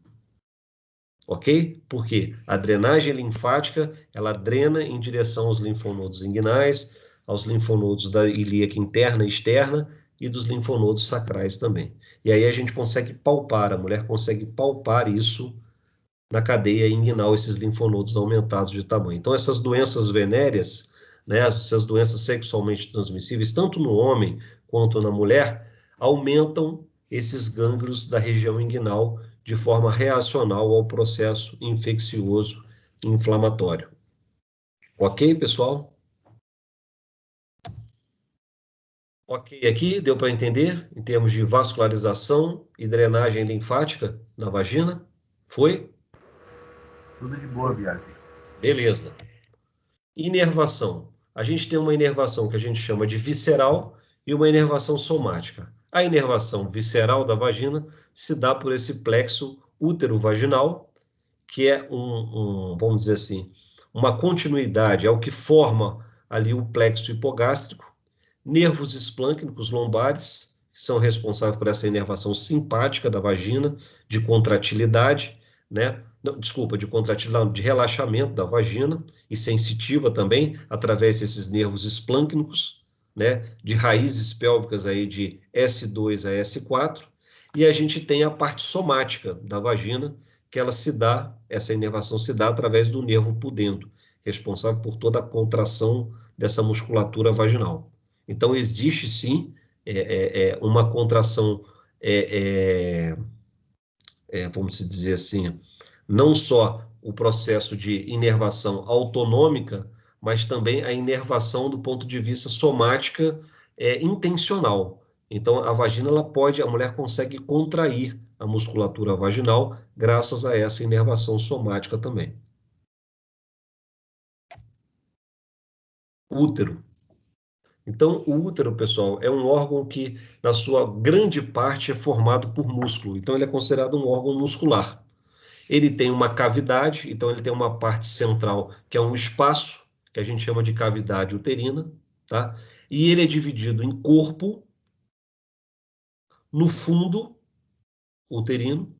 Ok? Porque a drenagem linfática, ela drena em direção aos linfonodos inguinais, aos linfonodos da ilíaca interna e externa e dos linfonodos sacrais também. E aí a gente consegue palpar, a mulher consegue palpar isso na cadeia inguinal, esses linfonodos aumentados de tamanho. Então essas doenças venéreas, né, essas doenças sexualmente transmissíveis, tanto no homem quanto na mulher, aumentam esses gânglios da região inguinal de forma reacional ao processo infeccioso e inflamatório. Ok, pessoal? Ok, aqui deu para entender em termos de vascularização e drenagem linfática na vagina? Foi?
Tudo de boa, viagem.
Beleza. Inervação. A gente tem uma inervação que a gente chama de visceral e uma inervação somática. A inervação visceral da vagina se dá por esse plexo útero-vaginal, que é vamos dizer assim, uma continuidade, é o que forma ali o plexo hipogástrico, nervos esplâncnicos lombares, que são responsáveis por essa inervação simpática da vagina, de contratilidade, né? Não, desculpa, de contratilidade, de relaxamento da vagina, e sensitiva também, através desses nervos esplâncnicos, né? De raízes pélvicas aí de S2 a S4, e a gente tem a parte somática da vagina, que ela se dá, essa inervação se dá através do nervo pudendo, responsável por toda a contração dessa musculatura vaginal. Então, existe sim uma contração, vamos dizer assim, não só o processo de inervação autonômica, mas também a inervação do ponto de vista somática intencional. Então, a vagina, a mulher consegue contrair a musculatura vaginal graças a essa inervação somática também. Útero. Então, o útero, pessoal, é um órgão que, na sua grande parte, é formado por músculo. Então, ele é considerado um órgão muscular. Ele tem uma cavidade, então ele tem uma parte central, que é um espaço, que a gente chama de cavidade uterina, tá? E ele é dividido em corpo, no fundo uterino,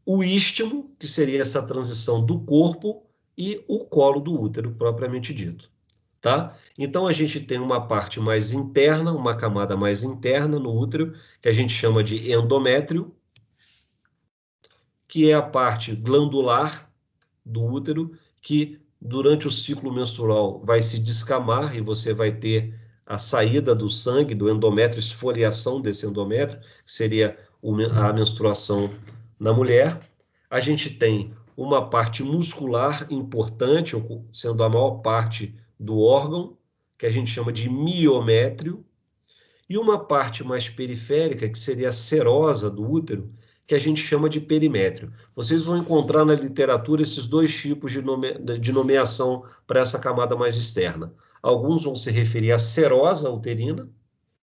o istmo, que seria essa transição do corpo, e o colo do útero, propriamente dito. Tá? Então, a gente tem uma parte mais interna, uma camada mais interna no útero, que a gente chama de endométrio, que é a parte glandular do útero, que durante o ciclo menstrual vai se descamar e você vai ter a saída do sangue, do endométrio, esfoliação desse endométrio, que seria a menstruação na mulher. A gente tem uma parte muscular importante, sendo a maior parte do órgão, que a gente chama de miométrio, e uma parte mais periférica, que seria a serosa do útero, que a gente chama de perimétrio. Vocês vão encontrar na literatura esses dois tipos de nomeação para essa camada mais externa. Alguns vão se referir à serosa uterina,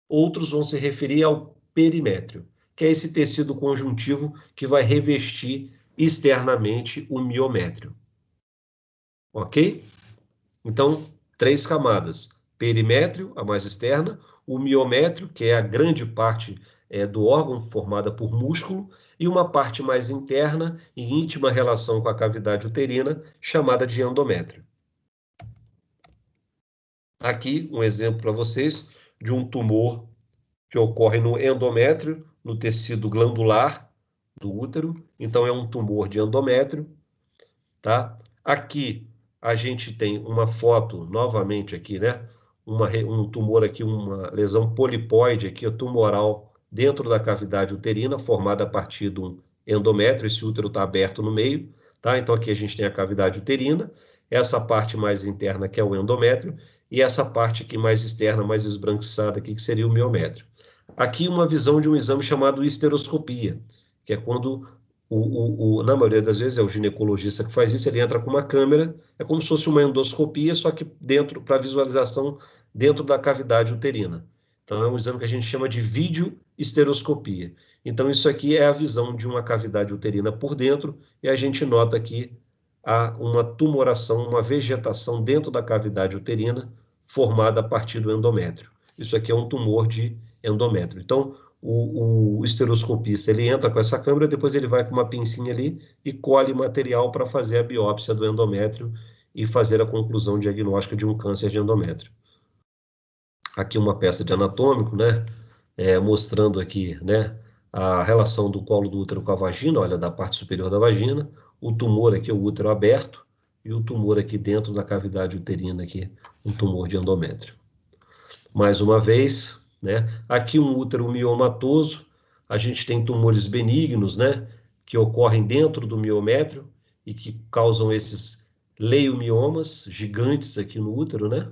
outros vão se referir ao perimétrio, que é esse tecido conjuntivo que vai revestir externamente o miométrio. Ok? Então, 3 camadas. Perimétrio, a mais externa, o miométrio, que é a grande parte do órgão formada por músculo, e uma parte mais interna, em íntima relação com a cavidade uterina, chamada de endométrio. Aqui, um exemplo para vocês de um tumor que ocorre no endométrio, no tecido glandular do útero. Então, é um tumor de endométrio, tá? Aqui, a gente tem uma foto, novamente aqui, né? Um tumor aqui, uma lesão polipoide aqui, tumoral, dentro da cavidade uterina, formada a partir de um endométrio. Esse útero está aberto no meio, tá? Então, aqui a gente tem a cavidade uterina, essa parte mais interna, que é o endométrio, e essa parte aqui mais externa, mais esbranquiçada aqui, que seria o miométrio. Aqui, uma visão de um exame chamado histeroscopia, que é quando na maioria das vezes é o ginecologista que faz isso, ele entra com uma câmera, é como se fosse uma endoscopia, só que dentro, para visualização dentro da cavidade uterina. Então, é um exame que a gente chama de videohisteroscopia. Então, isso aqui é a visão de uma cavidade uterina por dentro, e a gente nota aqui uma tumoração, uma vegetação dentro da cavidade uterina, formada a partir do endométrio. Isso aqui é um tumor de endométrio. Então, o histeroscopista, ele entra com essa câmera, depois ele vai com uma pincinha ali e colhe material para fazer a biópsia do endométrio e fazer a conclusão diagnóstica de um câncer de endométrio. Aqui uma peça de anatômico, né, mostrando aqui, né, a relação do colo do útero com a vagina, olha, da parte superior da vagina, o tumor aqui, o útero aberto, e o tumor aqui dentro da cavidade uterina, aqui, um tumor de endométrio. Mais uma vez, né? Aqui um útero miomatoso, a gente tem tumores benignos, né? Que ocorrem dentro do miométrio e que causam esses leiomiomas gigantes aqui no útero, né?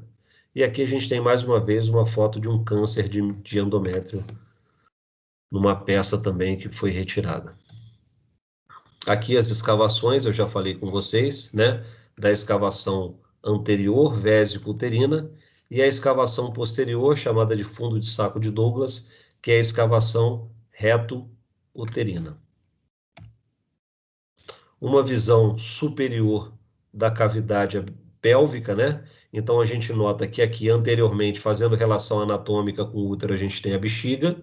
E aqui a gente tem mais uma vez uma foto de um câncer de endométrio numa peça também que foi retirada. Aqui as escavações, eu já falei com vocês, né? Da escavação anterior, vésico-uterina, e a escavação posterior, chamada de fundo de saco de Douglas, que é a escavação reto-uterina. uma visão superior da cavidade pélvica, né? Então, a gente nota que aqui, anteriormente, fazendo relação anatômica com o útero, a gente tem a bexiga.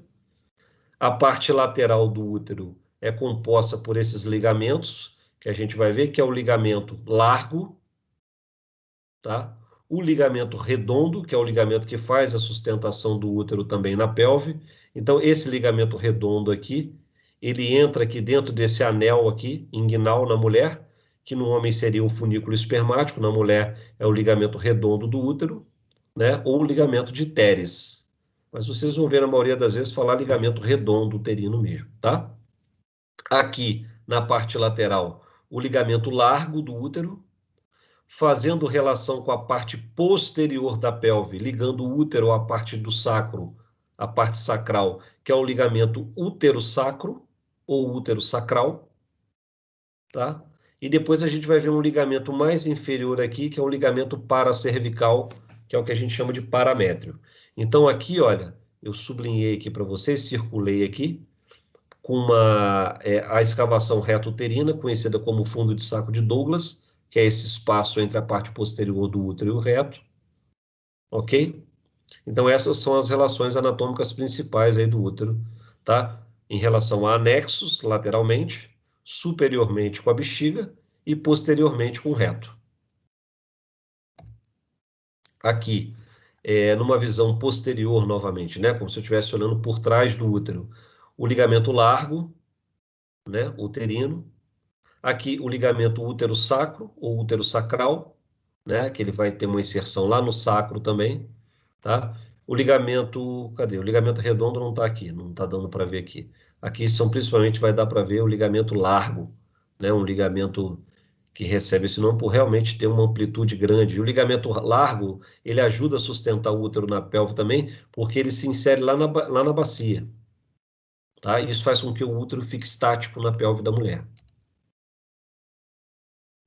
A parte lateral do útero é composta por esses ligamentos, que a gente vai ver que é o ligamento largo, tá? O ligamento redondo, que é o ligamento que faz a sustentação do útero também na pelve. Então, esse ligamento redondo aqui, ele entra aqui dentro desse anel aqui, inguinal na mulher, que no homem seria o funículo espermático, na mulher é o ligamento redondo do útero, né? Ou o ligamento de Teres. Mas vocês vão ver, na maioria das vezes, falar ligamento redondo uterino mesmo, tá? Aqui, na parte lateral, o ligamento largo do útero, fazendo relação com a parte posterior da pelve, ligando o útero à parte do sacro, a parte sacral, que é o ligamento útero-sacro, ou útero-sacral, tá? E depois a gente vai ver um ligamento mais inferior aqui, que é um ligamento paracervical, que é o que a gente chama de paramétrio. Então aqui, olha, eu sublinhei aqui para vocês, circulei aqui, com a escavação reto-uterina, conhecida como fundo de saco de Douglas, que é esse espaço entre a parte posterior do útero e o reto, ok? Então essas são as relações anatômicas principais aí do útero, tá? Em relação a anexos, lateralmente, superiormente com a bexiga e posteriormente com o reto. Aqui, numa visão posterior novamente, né? Como se eu estivesse olhando por trás do útero. O ligamento largo, né? Uterino. Aqui o ligamento útero-sacro ou útero-sacral, né? Que ele vai ter uma inserção lá no sacro também, tá? O ligamento, cadê? O ligamento redondo não está aqui, não está dando para ver aqui. Aqui são principalmente vai dar para ver o ligamento largo, né? Um ligamento que recebe esse nome por realmente ter uma amplitude grande. E o ligamento largo, ele ajuda a sustentar o útero na pelve também, porque ele se insere lá na bacia, tá? E isso faz com que o útero fique estático na pelve da mulher.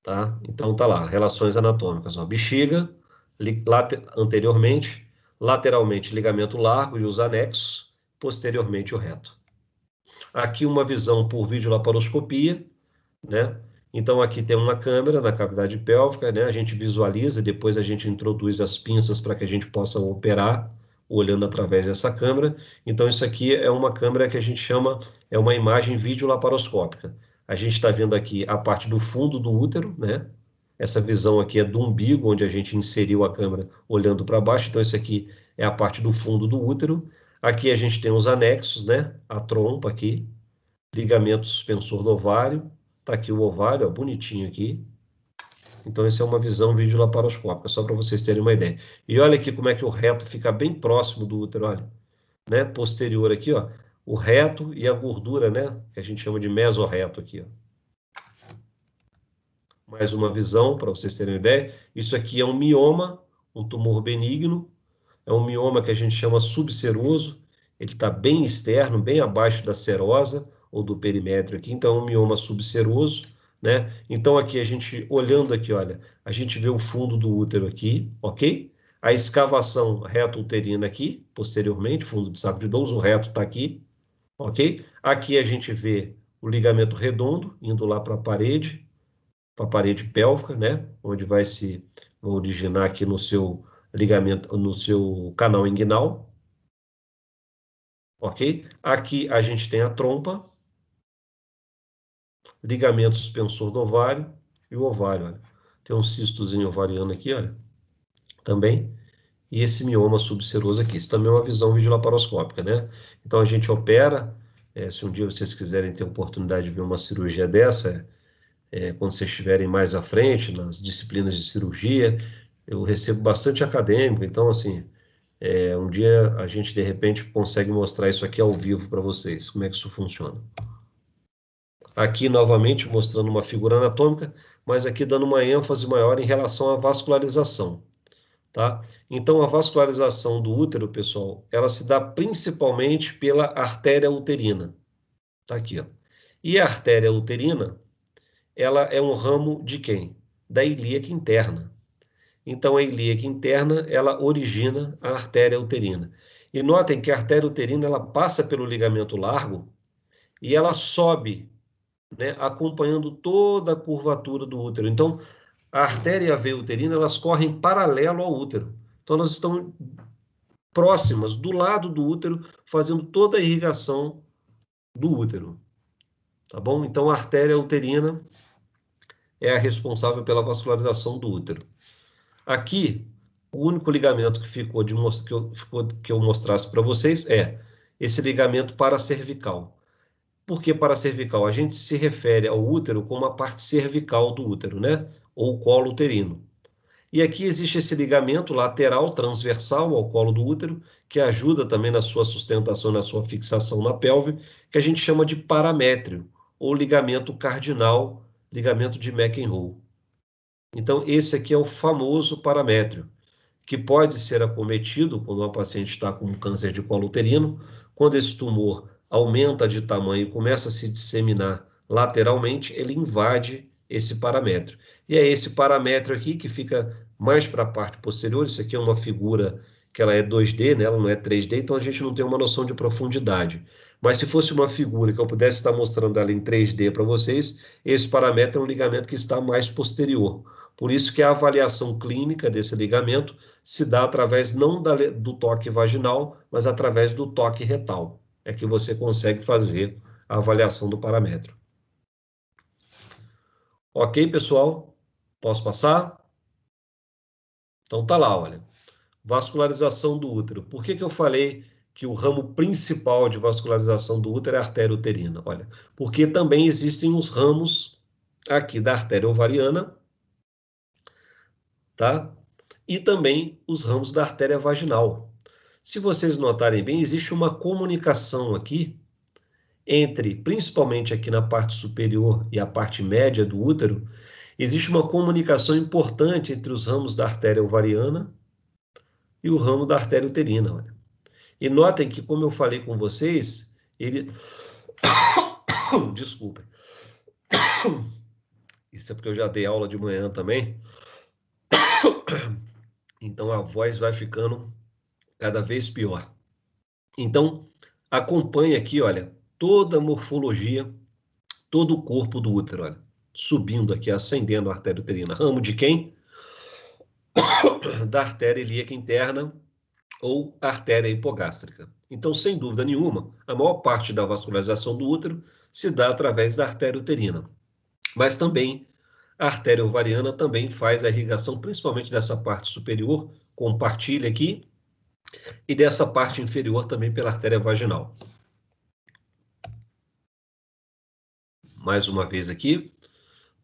Tá? Então tá lá, relações anatômicas, ó, bexiga, anteriormente, lateralmente ligamento largo e os anexos, posteriormente o reto. Aqui uma visão por videolaparoscopia, né? Então aqui tem uma câmera na cavidade pélvica, né? A gente visualiza, depois a gente introduz as pinças para que a gente possa operar olhando através dessa câmera. Então isso aqui é uma câmera que a gente chama, é uma imagem videolaparoscópica. A gente está vendo aqui a parte do fundo do útero, né? Essa visão aqui é do umbigo, onde a gente inseriu a câmera olhando para baixo. Então, isso aqui é a parte do fundo do útero. Aqui a gente tem os anexos, né? A trompa aqui, ligamento suspensor do ovário. Tá aqui o ovário, ó, bonitinho aqui. Então, essa é uma visão videolaparoscópica, só para vocês terem uma ideia. E olha aqui como é que o reto fica bem próximo do útero, olha. Né? Posterior aqui, ó. O reto e a gordura, né? Que a gente chama de mesorreto aqui, ó. Mais uma visão, para vocês terem uma ideia. Isso aqui é um mioma, um tumor benigno. É um mioma que a gente chama subseroso. Ele está bem externo, bem abaixo da serosa, ou do perimétrio aqui. Então, é um mioma subseroso, né? Então, aqui a gente, olhando aqui, olha, a gente vê o fundo do útero aqui, ok? A escavação reto-uterina aqui, posteriormente, fundo de saco de Douglas, o reto está aqui, ok? Aqui a gente vê o ligamento redondo, indo lá para a parede pélvica, né? Onde vai se originar aqui no seu ligamento, no seu canal inguinal. Ok? Aqui a gente tem a trompa, ligamento suspensor do ovário e o ovário, olha. Tem um cistozinho ovariano aqui, olha. Também. E esse mioma subseroso aqui. Isso também é uma visão videolaparoscópica, né? Então a gente opera, se um dia vocês quiserem ter oportunidade de ver uma cirurgia dessa, quando vocês estiverem mais à frente, nas disciplinas de cirurgia, eu recebo bastante acadêmico, então, assim, um dia a gente, de repente, consegue mostrar isso aqui ao vivo para vocês, como é que isso funciona. Aqui, novamente, mostrando uma figura anatômica, mas aqui dando uma ênfase maior em relação à vascularização, tá? Então, a vascularização do útero, pessoal, ela se dá principalmente pela artéria uterina. Tá aqui, ó. E a artéria uterina, ela é um ramo de quem? Da ilíaca interna. Então, a ilíaca interna, ela origina a artéria uterina. E notem que a artéria uterina, ela passa pelo ligamento largo e ela sobe né, acompanhando toda a curvatura do útero. Então, a artéria e a veia uterina, elas correm paralelo ao útero. Então, elas estão próximas, do lado do útero, fazendo toda a irrigação do útero. Tá bom? Então, a artéria uterina é a responsável pela vascularização do útero. Aqui, o único ligamento que ficou que eu mostrasse para vocês é esse ligamento paracervical. Por que paracervical? A gente se refere ao útero como a parte cervical do útero, né? Ou colo uterino. E aqui existe esse ligamento lateral transversal ao colo do útero, que ajuda também na sua sustentação, na sua fixação na pelve, que a gente chama de paramétrio, ou ligamento cardinal, ligamento de McEnroe. Então, esse aqui é o famoso paramétrio, que pode ser acometido quando uma paciente está com câncer de colo uterino, quando esse tumor aumenta de tamanho e começa a se disseminar lateralmente, ele invade esse paramétrio. E é esse paramétrio aqui que fica mais para a parte posterior. Isso aqui é uma figura que ela é 2D, né? Ela não é 3D, então a gente não tem uma noção de profundidade. Mas se fosse uma figura que eu pudesse estar mostrando ela em 3D para vocês, esse paramétrio é um ligamento que está mais posterior. Por isso que a avaliação clínica desse ligamento se dá através não do toque vaginal, mas através do toque retal. É que você consegue fazer a avaliação do paramétrio. Ok, pessoal? Posso passar? Então tá lá, olha. Vascularização do útero. Por que eu falei que o ramo principal de vascularização do útero é a artéria uterina? Olha, porque também existem os ramos aqui da artéria ovariana, tá? E também os ramos da artéria vaginal. Se vocês notarem bem, existe uma comunicação aqui entre, principalmente aqui na parte superior e a parte média do útero, existe uma comunicação importante entre os ramos da artéria ovariana e o ramo da artéria uterina. Olha. E notem que, como eu falei com vocês, ele... Desculpa. Isso é porque eu já dei aula de manhã também. Então a voz vai ficando cada vez pior. Então, acompanhe aqui, olha, toda a morfologia, todo o corpo do útero, olha, subindo aqui, ascendendo a artéria uterina. Ramo de quem? Da artéria ilíaca interna ou artéria hipogástrica. Então, sem dúvida nenhuma, a maior parte da vascularização do útero se dá através da artéria uterina. Mas também a artéria ovariana também faz a irrigação, principalmente dessa parte superior, compartilha aqui, e dessa parte inferior também pela artéria vaginal. Mais uma vez aqui,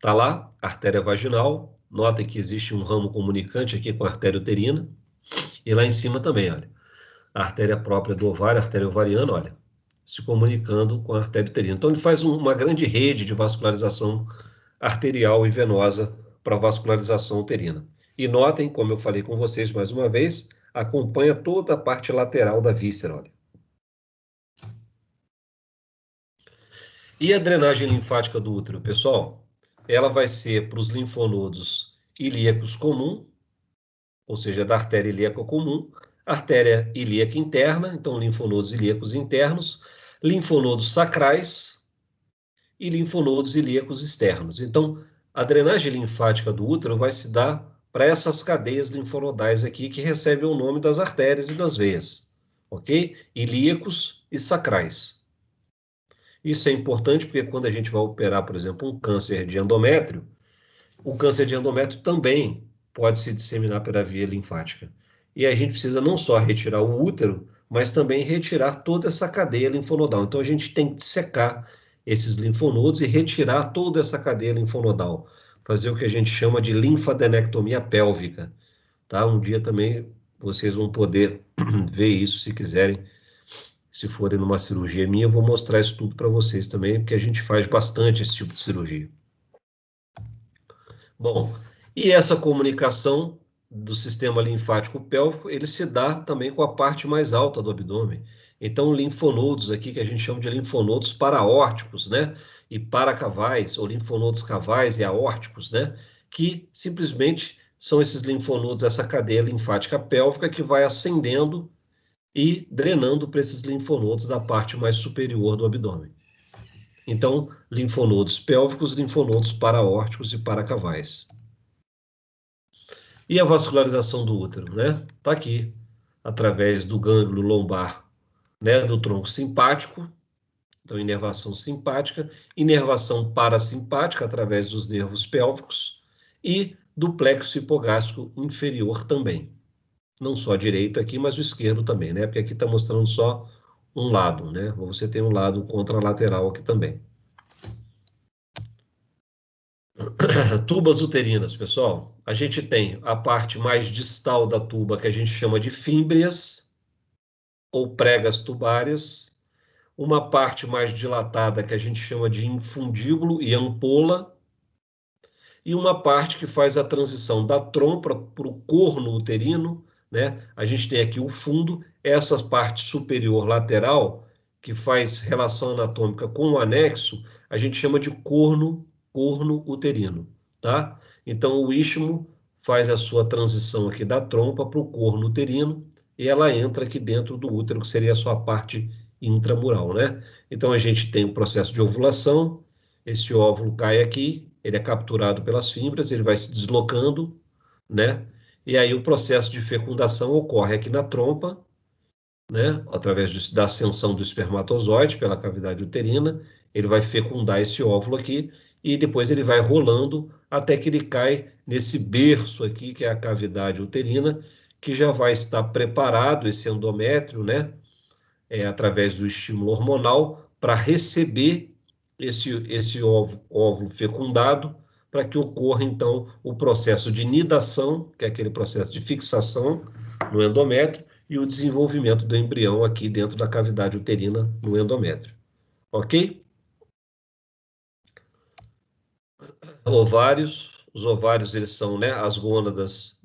tá lá, artéria vaginal. Notem que existe um ramo comunicante aqui com a artéria uterina. E lá em cima também, olha, a artéria própria do ovário, a artéria ovariana, olha, se comunicando com a artéria uterina. Então, ele faz uma grande rede de vascularização arterial e venosa para vascularização uterina. E notem, como eu falei com vocês mais uma vez, acompanha toda a parte lateral da víscera, olha. E a drenagem linfática do útero, pessoal? Ela vai ser para os linfonodos ilíacos comum, ou seja, da artéria ilíaca comum, artéria ilíaca interna, então linfonodos ilíacos internos, linfonodos sacrais e linfonodos ilíacos externos. Então, a drenagem linfática do útero vai se dar para essas cadeias linfonodais aqui que recebem o nome das artérias e das veias, ok? Ilíacos e sacrais. Isso é importante porque quando a gente vai operar, por exemplo, um câncer de endométrio, o câncer de endométrio também pode se disseminar pela via linfática. E a gente precisa não só retirar o útero, mas também retirar toda essa cadeia linfonodal. Então a gente tem que secar esses linfonodos e retirar toda essa cadeia linfonodal. Fazer o que a gente chama de linfadenectomia pélvica. Tá? Um dia também vocês vão poder ver isso se quiserem. Se forem numa cirurgia minha, eu vou mostrar isso tudo para vocês também, porque a gente faz bastante esse tipo de cirurgia. Bom, e essa comunicação do sistema linfático pélvico, ele se dá também com a parte mais alta do abdômen. Então, linfonodos aqui, que a gente chama de linfonodos paraórticos, né? E paracavais, ou linfonodos cavais e aórticos, né? Que simplesmente são esses linfonodos, essa cadeia linfática pélvica que vai ascendendo e drenando para esses linfonodos da parte mais superior do abdômen. Então, linfonodos pélvicos, linfonodos paraórticos e paracavais. E a vascularização do útero, né? Está aqui, através do gânglio lombar, né, do tronco simpático, então inervação simpática, inervação parasimpática através dos nervos pélvicos e do plexo hipogástrico inferior também. Não só a direita aqui, mas o esquerdo também, né? Porque aqui está mostrando só um lado, né? Ou você tem um lado contralateral aqui também. Tubas uterinas, pessoal. A gente tem a parte mais distal da tuba, que a gente chama de fímbrias, ou pregas tubárias. Uma parte mais dilatada, que a gente chama de infundíbulo e ampola. E uma parte que faz a transição da trompa para o corno uterino, né? A gente tem aqui o fundo, essa parte superior lateral, que faz relação anatômica com o anexo, a gente chama de corno uterino, tá? Então, o istmo faz a sua transição aqui da trompa para o corno uterino e ela entra aqui dentro do útero, que seria a sua parte intramural, né? Então, a gente tem o processo de ovulação, esse óvulo cai aqui, ele é capturado pelas fibras, ele vai se deslocando, né? E aí o processo de fecundação ocorre aqui na trompa, né? Através da ascensão do espermatozoide pela cavidade uterina, ele vai fecundar esse óvulo aqui e depois ele vai rolando até que ele cai nesse berço aqui, que é a cavidade uterina, que já vai estar preparado, esse endométrio, né? Através do estímulo hormonal, para receber esse óvulo fecundado, para que ocorra, então, o processo de nidação, que é aquele processo de fixação no endométrio, e o desenvolvimento do embrião aqui dentro da cavidade uterina no endométrio. Ok? Ovários. Os ovários, eles são, né, as gônadas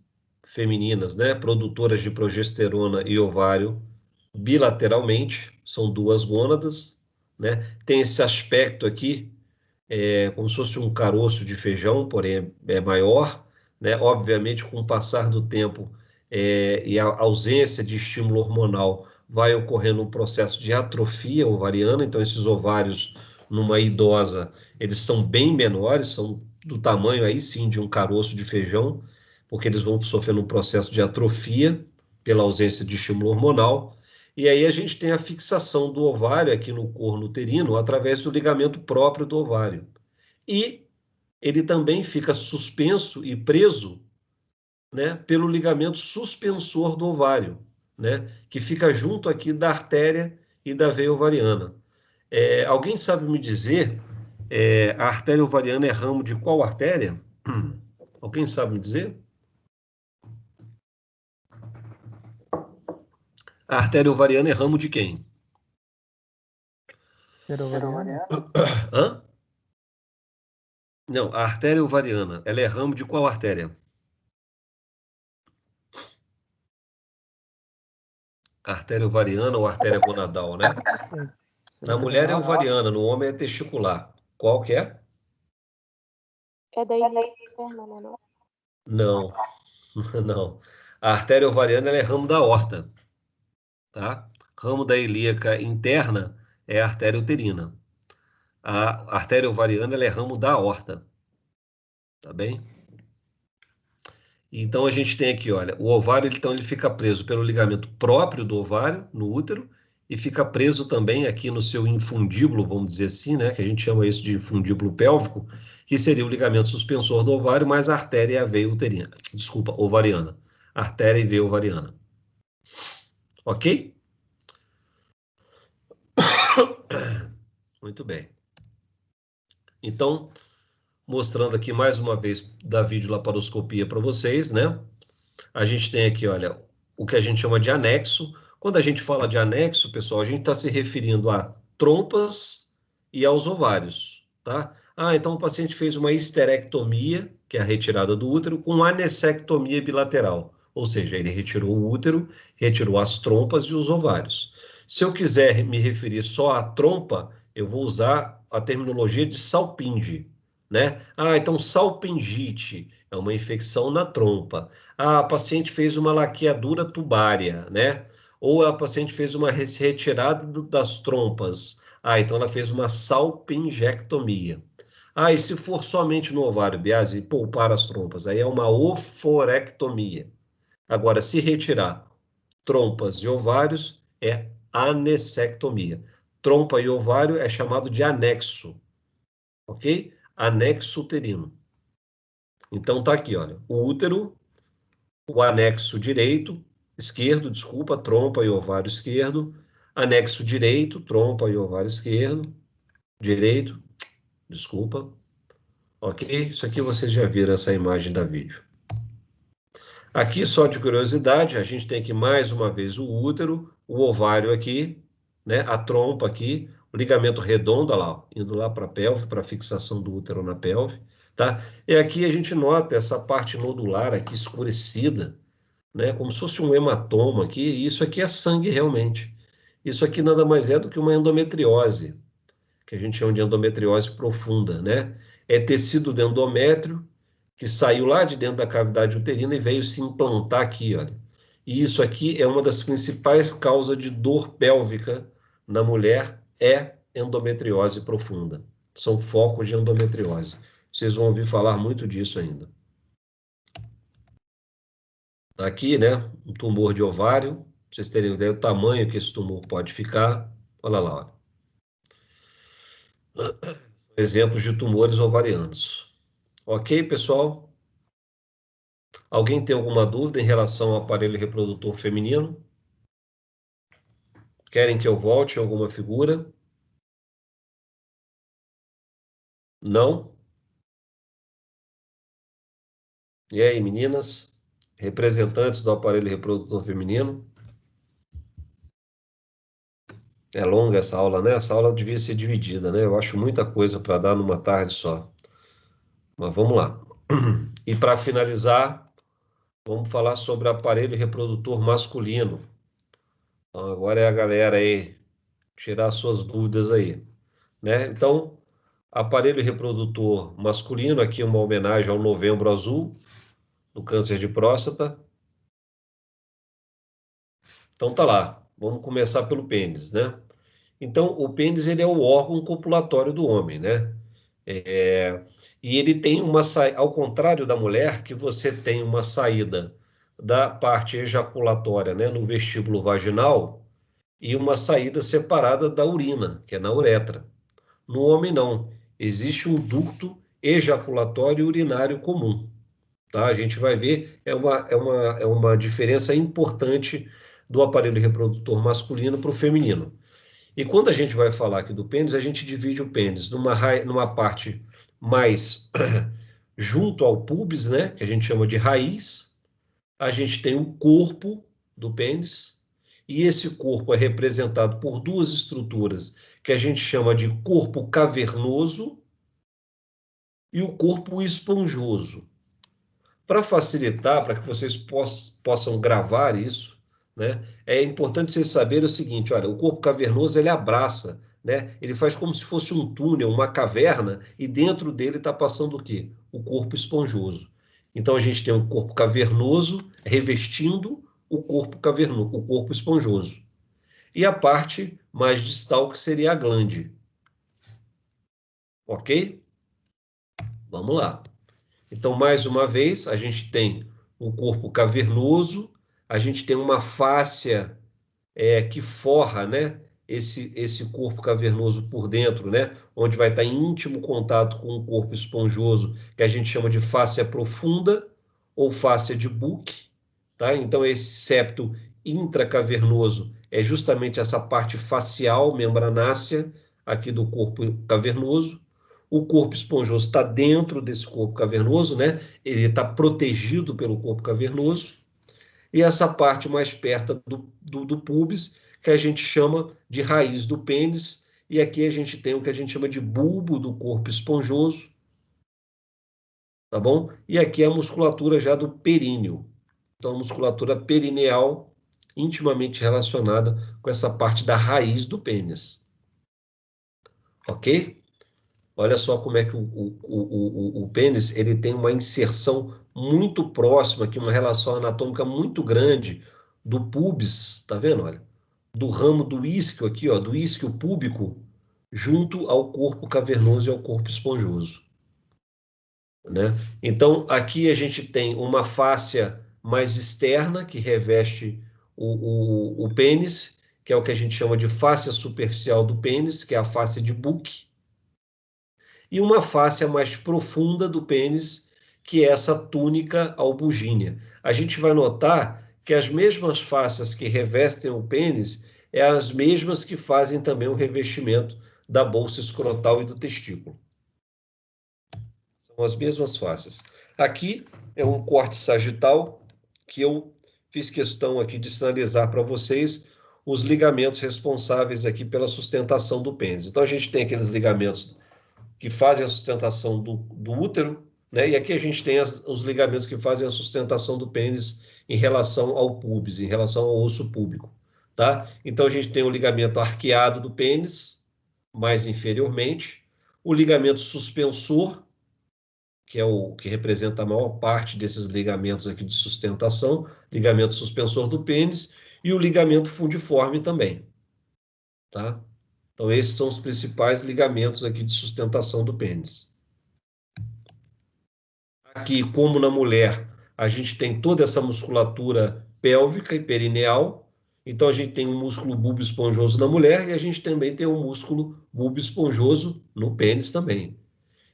femininas, né, produtoras de progesterona e ovário bilateralmente, são duas gônadas, né? Tem esse aspecto aqui, como se fosse um caroço de feijão, porém é maior, né? Obviamente, com o passar do tempo e a ausência de estímulo hormonal, vai ocorrendo um processo de atrofia ovariana, então esses ovários, numa idosa, eles são bem menores, são do tamanho aí sim de um caroço de feijão, porque eles vão sofrendo um processo de atrofia pela ausência de estímulo hormonal. E aí a gente tem a fixação do ovário aqui no corno uterino através do ligamento próprio do ovário. E ele também fica suspenso e preso, né, pelo ligamento suspensor do ovário, né, que fica junto aqui da artéria e da veia ovariana. Alguém sabe me dizer, a artéria ovariana é ramo de qual artéria? Alguém sabe me dizer? A artéria ovariana é ramo de quem? Hã? Não, a artéria ovariana, ela é ramo de qual artéria? Artéria ovariana ou artéria gonadal, né? Na mulher é ovariana, no homem é testicular. Qual que é?
É da ilíaca interna, né?
Não, não. A artéria ovariana ela é ramo da aorta, tá? Ramo da ilíaca interna é a artéria uterina. A artéria ovariana ela é ramo da aorta, tá bem? Então a gente tem aqui, olha, o ovário então ele fica preso pelo ligamento próprio do ovário no útero e fica preso também aqui no seu infundíbulo, vamos dizer assim, né, que a gente chama isso de infundíbulo pélvico, que seria o ligamento suspensor do ovário mais a artéria e a veia uterina, desculpa, ovariana, artéria e veia ovariana. OK? Muito bem. Então, mostrando aqui mais uma vez da videolaparoscopia para vocês, né? A gente tem aqui, olha, o que a gente chama de anexo. Quando a gente fala de anexo, pessoal, a gente está se referindo a trompas e aos ovários, tá? Então o paciente fez uma histerectomia, que é a retirada do útero, com anessectomia bilateral. Ou seja, ele retirou o útero, retirou as trompas e os ovários. Se eu quiser me referir só à trompa, eu vou usar a terminologia de salpinge, né? Então salpingite é uma infecção na trompa. A paciente fez uma laqueadura tubária, né? Ou a paciente fez uma retirada das trompas. Então ela fez uma salpingectomia. E se for somente no ovário, Biase, poupar as trompas, aí é uma oforectomia. Agora, se retirar trompas e ovários, é anessectomia. Trompa e ovário é chamado de anexo, ok? Anexo uterino. Então tá aqui, olha, o útero, o anexo esquerdo, desculpa, trompa e ovário esquerdo, anexo direito, trompa e ovário esquerdo, direito, desculpa, ok? Isso aqui vocês já viram essa imagem da vídeo. Aqui, só de curiosidade, a gente tem aqui mais uma vez o útero, o ovário aqui, né? A trompa aqui, o ligamento redondo, olha lá, indo lá para a pelve, para a fixação do útero na pelve, tá? E aqui a gente nota essa parte nodular aqui escurecida, né? Como se fosse um hematoma aqui, e isso aqui é sangue realmente. Isso aqui nada mais é do que uma endometriose, que a gente chama de endometriose profunda, né? É tecido do endométrio que saiu lá de dentro da cavidade uterina e veio se implantar aqui, olha. E isso aqui é uma das principais causas de dor pélvica na mulher, é endometriose profunda. São focos de endometriose. Vocês vão ouvir falar muito disso ainda. Aqui, né, um tumor de ovário, pra vocês terem ideia do tamanho que esse tumor pode ficar. Olha lá, olha. Exemplos de tumores ovarianos. Ok, pessoal? Alguém tem alguma dúvida em relação ao aparelho reprodutor feminino? Querem que eu volte em alguma figura? Não? E aí, meninas? Representantes do aparelho reprodutor feminino? É longa essa aula, né? Essa aula devia ser dividida, né? Eu acho muita coisa para dar numa tarde só. Mas vamos lá. E para finalizar, vamos falar sobre o aparelho reprodutor masculino. Então, agora é a galera aí tirar suas dúvidas aí, né? Então, aparelho reprodutor masculino, aqui uma homenagem ao Novembro Azul, do câncer de próstata. Então tá lá, vamos começar pelo pênis, né? Então, o pênis, ele é o órgão copulatório do homem, né? E ele tem uma saída, ao contrário da mulher, que você tem uma saída da parte ejaculatória, né, no vestíbulo vaginal, e uma saída separada da urina, que é na uretra. No homem, não. Existe um ducto ejaculatório e urinário comum. Tá? A gente vai ver, é uma diferença importante do aparelho reprodutor masculino para o feminino. E quando a gente vai falar aqui do pênis, a gente divide o pênis numa parte mais junto ao pubis, né, que a gente chama de raiz. A gente tem o corpo do pênis, e esse corpo é representado por duas estruturas que a gente chama de corpo cavernoso e o corpo esponjoso. Para facilitar, para que vocês possam gravar isso, né, é importante vocês saberem o seguinte: olha, o corpo cavernoso ele abraça, né, ele faz como se fosse um túnel, uma caverna, e dentro dele está passando o quê? O corpo esponjoso. Então a gente tem um corpo cavernoso revestindo o corpo cavernoso, o corpo esponjoso. E a parte mais distal que seria a glande. Ok? Vamos lá. Então, mais uma vez, a gente tem um corpo cavernoso, a gente tem uma fáscia que forra, né, esse corpo cavernoso por dentro, né, onde vai estar em íntimo contato com o corpo esponjoso, que a gente chama de fáscia profunda ou fáscia de Buch, tá? Então, esse septo intracavernoso é justamente essa parte facial, membranácea, aqui do corpo cavernoso. O corpo esponjoso está dentro desse corpo cavernoso, né? Ele está protegido pelo corpo cavernoso. E essa parte mais perto do pubis, que a gente chama de raiz do pênis, e aqui a gente tem o que a gente chama de bulbo do corpo esponjoso, tá bom? E aqui a musculatura já do períneo. Então, a musculatura perineal intimamente relacionada com essa parte da raiz do pênis. Ok? Olha só como é que o pênis ele tem uma inserção muito próxima, aqui, uma relação anatômica muito grande do pubis, tá vendo? Olha, do ramo do isquio aqui, ó, do isquio púbico, junto ao corpo cavernoso e ao corpo esponjoso, né? Então, aqui a gente tem uma fáscia mais externa que reveste o pênis, que é o que a gente chama de fáscia superficial do pênis, que é a fáscia de Buch, e uma fáscia mais profunda do pênis, que é essa túnica albugínea. A gente vai notar que as mesmas fáscias que revestem o pênis é as mesmas que fazem também o revestimento da bolsa escrotal e do testículo. São as mesmas fáscias. Aqui é um corte sagital que eu fiz questão aqui de sinalizar para vocês os ligamentos responsáveis aqui pela sustentação do pênis. Então a gente tem aqueles ligamentos que fazem a sustentação do útero, né? E aqui a gente tem os ligamentos que fazem a sustentação do pênis em relação ao púbis, em relação ao osso púbico, tá? Então a gente tem o ligamento arqueado do pênis, mais inferiormente, o ligamento suspensor, que é o que representa a maior parte desses ligamentos aqui de sustentação, ligamento suspensor do pênis, e o ligamento fundiforme também, tá? Então, esses são os principais ligamentos aqui de sustentação do pênis. Aqui, como na mulher, a gente tem toda essa musculatura pélvica e perineal. Então, a gente tem um músculo bulbo esponjoso na mulher e a gente também tem um músculo bulbo esponjoso no pênis também.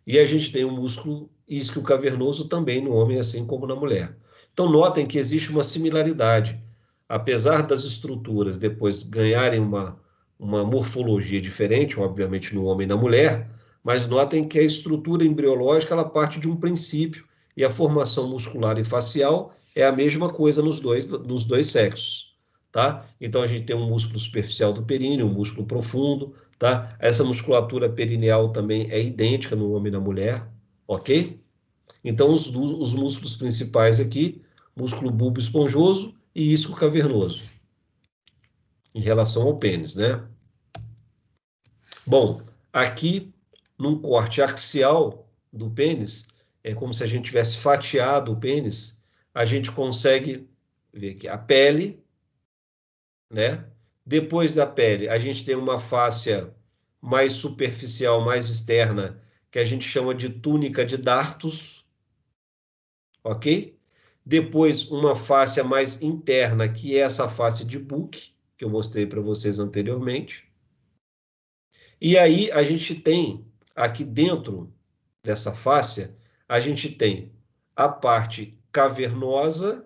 E a gente tem um músculo isquio cavernoso também no homem, assim como na mulher. Então, notem que existe uma similaridade. Apesar das estruturas depois ganharem uma morfologia diferente, obviamente no homem e na mulher, mas notem que a estrutura embriológica ela parte de um princípio e a formação muscular e facial é a mesma coisa nos dois sexos, tá? Então a gente tem um músculo superficial do períneo, um músculo profundo, tá? Essa musculatura perineal também é idêntica no homem e na mulher, ok? Então os músculos principais aqui, músculo bulbo esponjoso e isquio cavernoso, em relação ao pênis, né? Bom, aqui, num corte axial do pênis, é como se a gente tivesse fatiado o pênis, a gente consegue ver aqui a pele, né? Depois da pele, a gente tem uma fáscia mais superficial, mais externa, que a gente chama de túnica de Dartus, ok? Depois, uma fáscia mais interna, que é essa face de Buch, que eu mostrei para vocês anteriormente. E aí a gente tem, aqui dentro dessa fáscia, a gente tem a parte cavernosa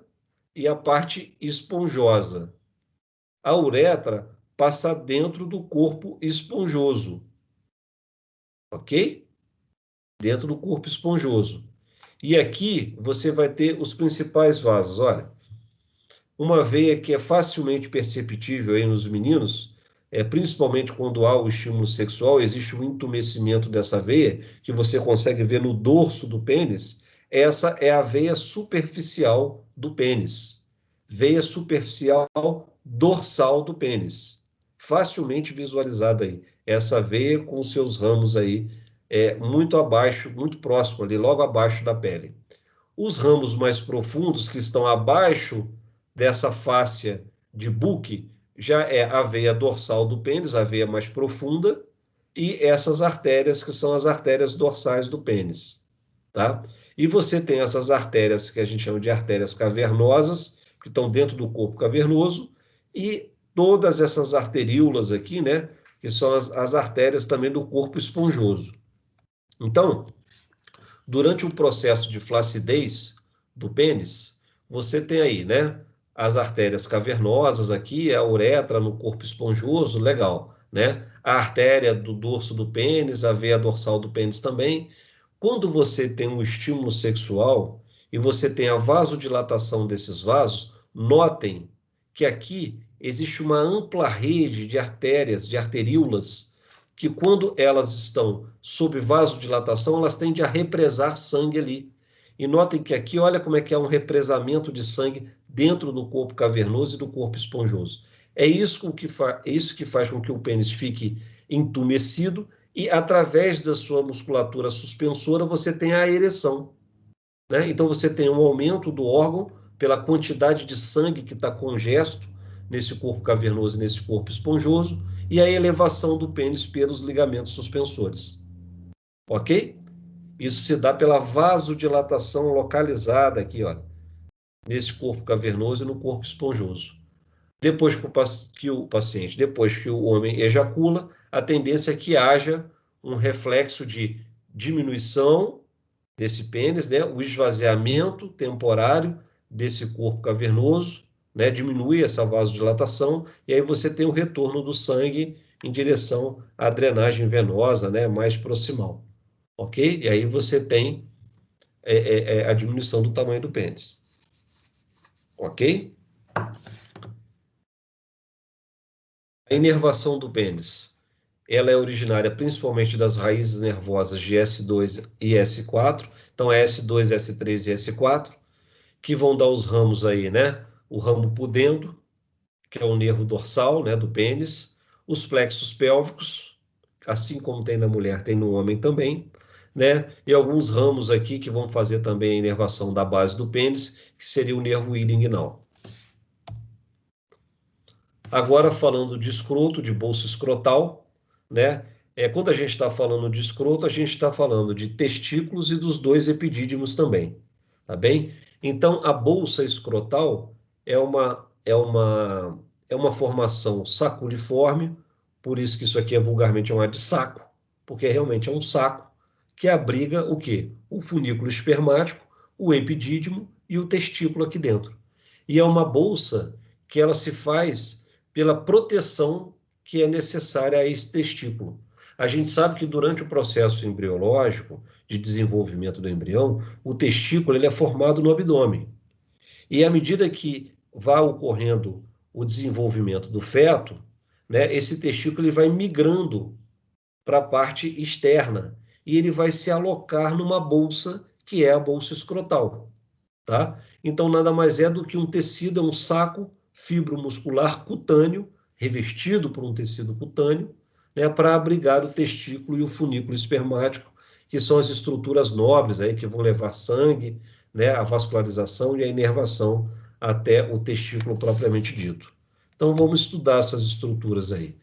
e a parte esponjosa. A uretra passa dentro do corpo esponjoso, ok? Dentro do corpo esponjoso. E aqui você vai ter os principais vasos, olha. Uma veia que é facilmente perceptível aí nos meninos, principalmente quando há o estímulo sexual, existe um entumecimento dessa veia, que você consegue ver no dorso do pênis. Essa é a veia superficial do pênis. Veia superficial dorsal do pênis. Facilmente visualizada aí. Essa veia com seus ramos aí, muito abaixo, muito próximo ali, logo abaixo da pele. Os ramos mais profundos, que estão abaixo dessa fáscia de Buch, já é a veia dorsal do pênis, a veia mais profunda, e essas artérias que são as artérias dorsais do pênis, tá? E você tem essas artérias que a gente chama de artérias cavernosas, que estão dentro do corpo cavernoso, e todas essas arteríolas aqui, né, que são as artérias também do corpo esponjoso. Então, durante o processo de flacidez do pênis, você tem aí, né, as artérias cavernosas aqui, a uretra no corpo esponjoso, legal, né? A artéria do dorso do pênis, a veia dorsal do pênis também. Quando você tem um estímulo sexual e você tem a vasodilatação desses vasos, notem que aqui existe uma ampla rede de artérias, de arteríolas, que quando elas estão sob vasodilatação, elas tendem a represar sangue ali. E notem que aqui, olha como é que é um represamento de sangue dentro do corpo cavernoso e do corpo esponjoso. É isso que faz com que o pênis fique entumecido e, através da sua musculatura suspensora, você tem a ereção, né? Então, você tem um aumento do órgão pela quantidade de sangue que está congesto nesse corpo cavernoso e nesse corpo esponjoso, e a elevação do pênis pelos ligamentos suspensores. Ok? Isso se dá pela vasodilatação localizada aqui, ó, nesse corpo cavernoso e no corpo esponjoso. Depois que o homem ejacula, a tendência é que haja um reflexo de diminuição desse pênis, né, o esvaziamento temporário desse corpo cavernoso, né, diminui essa vasodilatação, e aí você tem o retorno do sangue em direção à drenagem venosa, né, mais proximal. Ok? E aí você tem a diminuição do tamanho do pênis. Ok? A inervação do pênis, ela é originária principalmente das raízes nervosas de S2 e S4, então é S2, S3 e S4, que vão dar os ramos aí, né? O ramo pudendo, que é o nervo dorsal, né, do pênis, os plexos pélvicos, assim como tem na mulher, tem no homem também, né? E alguns ramos aqui que vão fazer também a inervação da base do pênis, que seria o nervo ilinguinal. Agora, falando de escroto, de bolsa escrotal, né? Quando a gente está falando de escroto, a gente está falando de testículos e dos dois epidídimos também, tá bem? Então, a bolsa escrotal é uma formação saculiforme, por isso que isso aqui é vulgarmente chamado de saco, porque realmente é um saco que abriga o quê? O funículo espermático, o epidídimo e o testículo aqui dentro. E é uma bolsa que ela se faz pela proteção que é necessária a esse testículo. A gente sabe que durante o processo embriológico de desenvolvimento do embrião, o testículo ele é formado no abdômen. E à medida que vai ocorrendo o desenvolvimento do feto, né, esse testículo ele vai migrando para a parte externa e ele vai se alocar numa bolsa que é a bolsa escrotal. Tá? Então, nada mais é do que um tecido, é um saco fibromuscular cutâneo, revestido por um tecido cutâneo, né, para abrigar o testículo e o funículo espermático, que são as estruturas nobres aí, que vão levar sangue, né, a vascularização e a inervação até o testículo propriamente dito. Então, vamos estudar essas estruturas aí.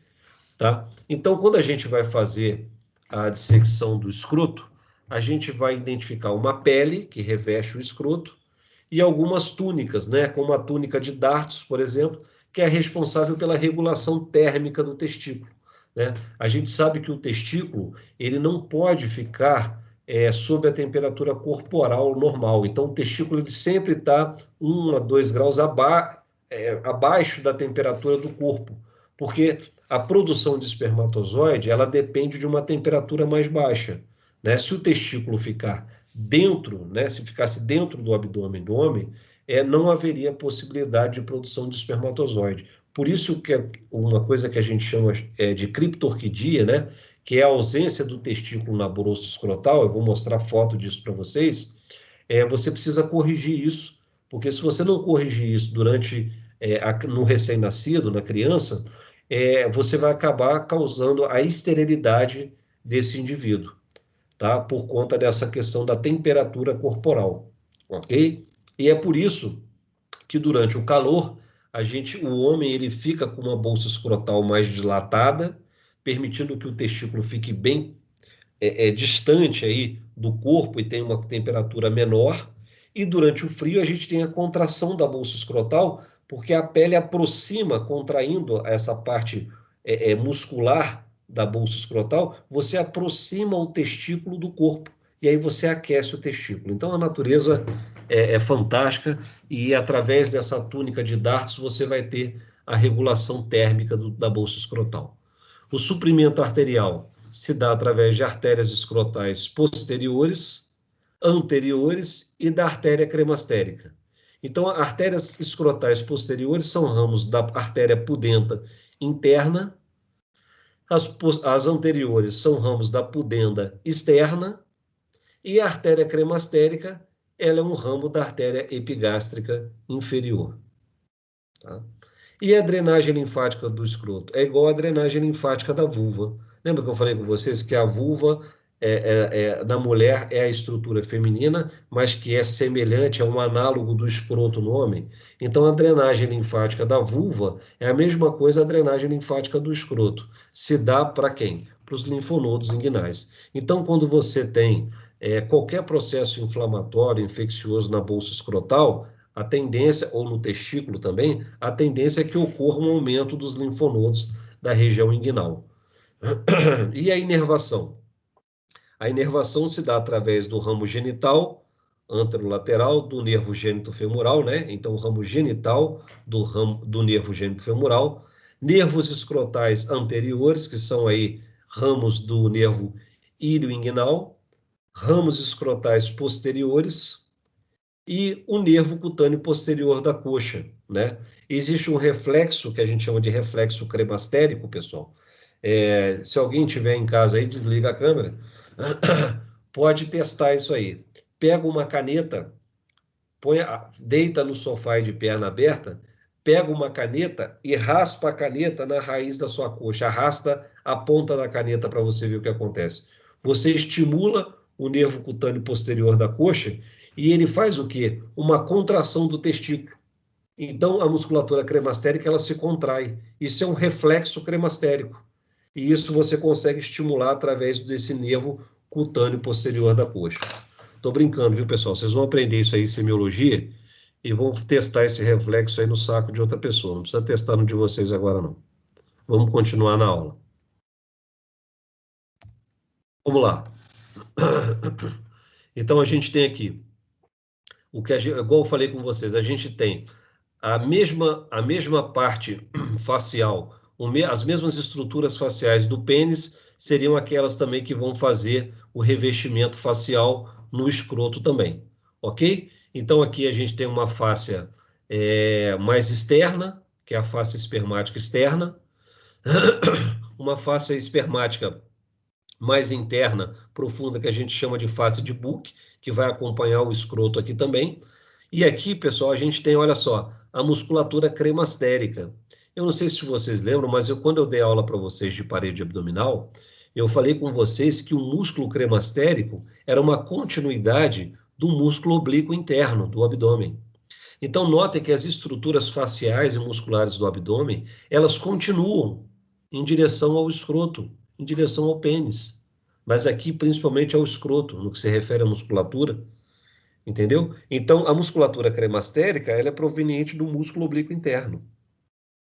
Tá? Então, quando a gente vai fazer a dissecção do escroto, a gente vai identificar uma pele que reveste o escroto, e algumas túnicas, né, como a túnica de Dartos, por exemplo, que é responsável pela regulação térmica do testículo, né? A gente sabe que o testículo ele não pode ficar sob a temperatura corporal normal, então o testículo ele sempre está 1 a 2 graus abaixo da temperatura do corpo, porque a produção de espermatozoide ela depende de uma temperatura mais baixa, né? Se o testículo ficar dentro, né, se ficasse dentro do abdômen do homem, não haveria possibilidade de produção de espermatozoide. Por isso que é uma coisa que a gente chama de criptorquidia, né, que é a ausência do testículo na bolsa escrotal, eu vou mostrar foto disso para vocês, você precisa corrigir isso, porque se você não corrigir isso durante no recém-nascido, na criança, você vai acabar causando a esterilidade desse indivíduo. Tá? Por conta dessa questão da temperatura corporal, ok? E é por isso que durante o calor, o homem ele fica com uma bolsa escrotal mais dilatada, permitindo que o testículo fique bem distante aí do corpo e tenha uma temperatura menor. E durante o frio a gente tem a contração da bolsa escrotal, porque a pele aproxima, contraindo essa parte muscular da bolsa escrotal, você aproxima o testículo do corpo e aí você aquece o testículo. Então a natureza é fantástica e através dessa túnica de Dartos você vai ter a regulação térmica da bolsa escrotal. O suprimento arterial se dá através de artérias escrotais posteriores, anteriores e da artéria cremastérica. Então, artérias escrotais posteriores são ramos da artéria pudenda interna, as anteriores são ramos da pudenda externa e a artéria cremastérica ela é um ramo da artéria epigástrica inferior. Tá? E a drenagem linfática do escroto? É igual à drenagem linfática da vulva. Lembra que eu falei com vocês que a vulva na mulher é a estrutura feminina, mas que é semelhante a um análogo do escroto no homem. Então, a drenagem linfática da vulva é a mesma coisa a drenagem linfática do escroto. Se dá para quem? Para os linfonodos inguinais. Então, quando você tem qualquer processo inflamatório, infeccioso na bolsa escrotal, a tendência, ou no testículo também, a tendência é que ocorra um aumento dos linfonodos da região inguinal. E a inervação? A inervação se dá através do ramo genital, anterolateral, do nervo gênito-femoral, né? Então, o ramo genital do nervo gênito-femoral, nervos escrotais anteriores, que são aí ramos do nervo ilioinguinal, ramos escrotais posteriores e o nervo cutâneo posterior da coxa, né? Existe um reflexo, que a gente chama de reflexo cremastérico, pessoal. Se alguém tiver em casa aí, desliga a câmera, pode testar isso aí. Pega uma caneta, deita no sofá de perna aberta, pega uma caneta e raspa a caneta na raiz da sua coxa, arrasta a ponta da caneta para você ver o que acontece. Você estimula o nervo cutâneo posterior da coxa e ele faz o quê? Uma contração do testículo. Então, a musculatura cremastérica ela se contrai. Isso é um reflexo cremastérico. E isso você consegue estimular através desse nervo cutâneo posterior da coxa. Estou brincando, viu, pessoal? Vocês vão aprender isso aí em semiologia e vão testar esse reflexo aí no saco de outra pessoa. Não precisa testar no de vocês agora, não. Vamos continuar na aula. Vamos lá. Então, a gente tem aqui, igual eu falei com vocês, a gente tem a mesma parte facial, as mesmas estruturas faciais do pênis seriam aquelas também que vão fazer o revestimento facial no escroto também, ok? Então, aqui a gente tem uma fáscia mais externa, que é a fáscia espermática externa, uma fáscia espermática mais interna, profunda, que a gente chama de fáscia de Buch, que vai acompanhar o escroto aqui também. E aqui, pessoal, a gente tem, olha só, a musculatura cremastérica. Eu não sei se vocês lembram, mas quando eu dei aula para vocês de parede abdominal, eu falei com vocês que o músculo cremastérico era uma continuidade do músculo oblíquo interno do abdômen. Então, notem que as estruturas faciais e musculares do abdômen, elas continuam em direção ao escroto, em direção ao pênis. Mas aqui, principalmente, ao escroto, no que se refere à musculatura. Entendeu? Então, a musculatura cremastérica, ela é proveniente do músculo oblíquo interno.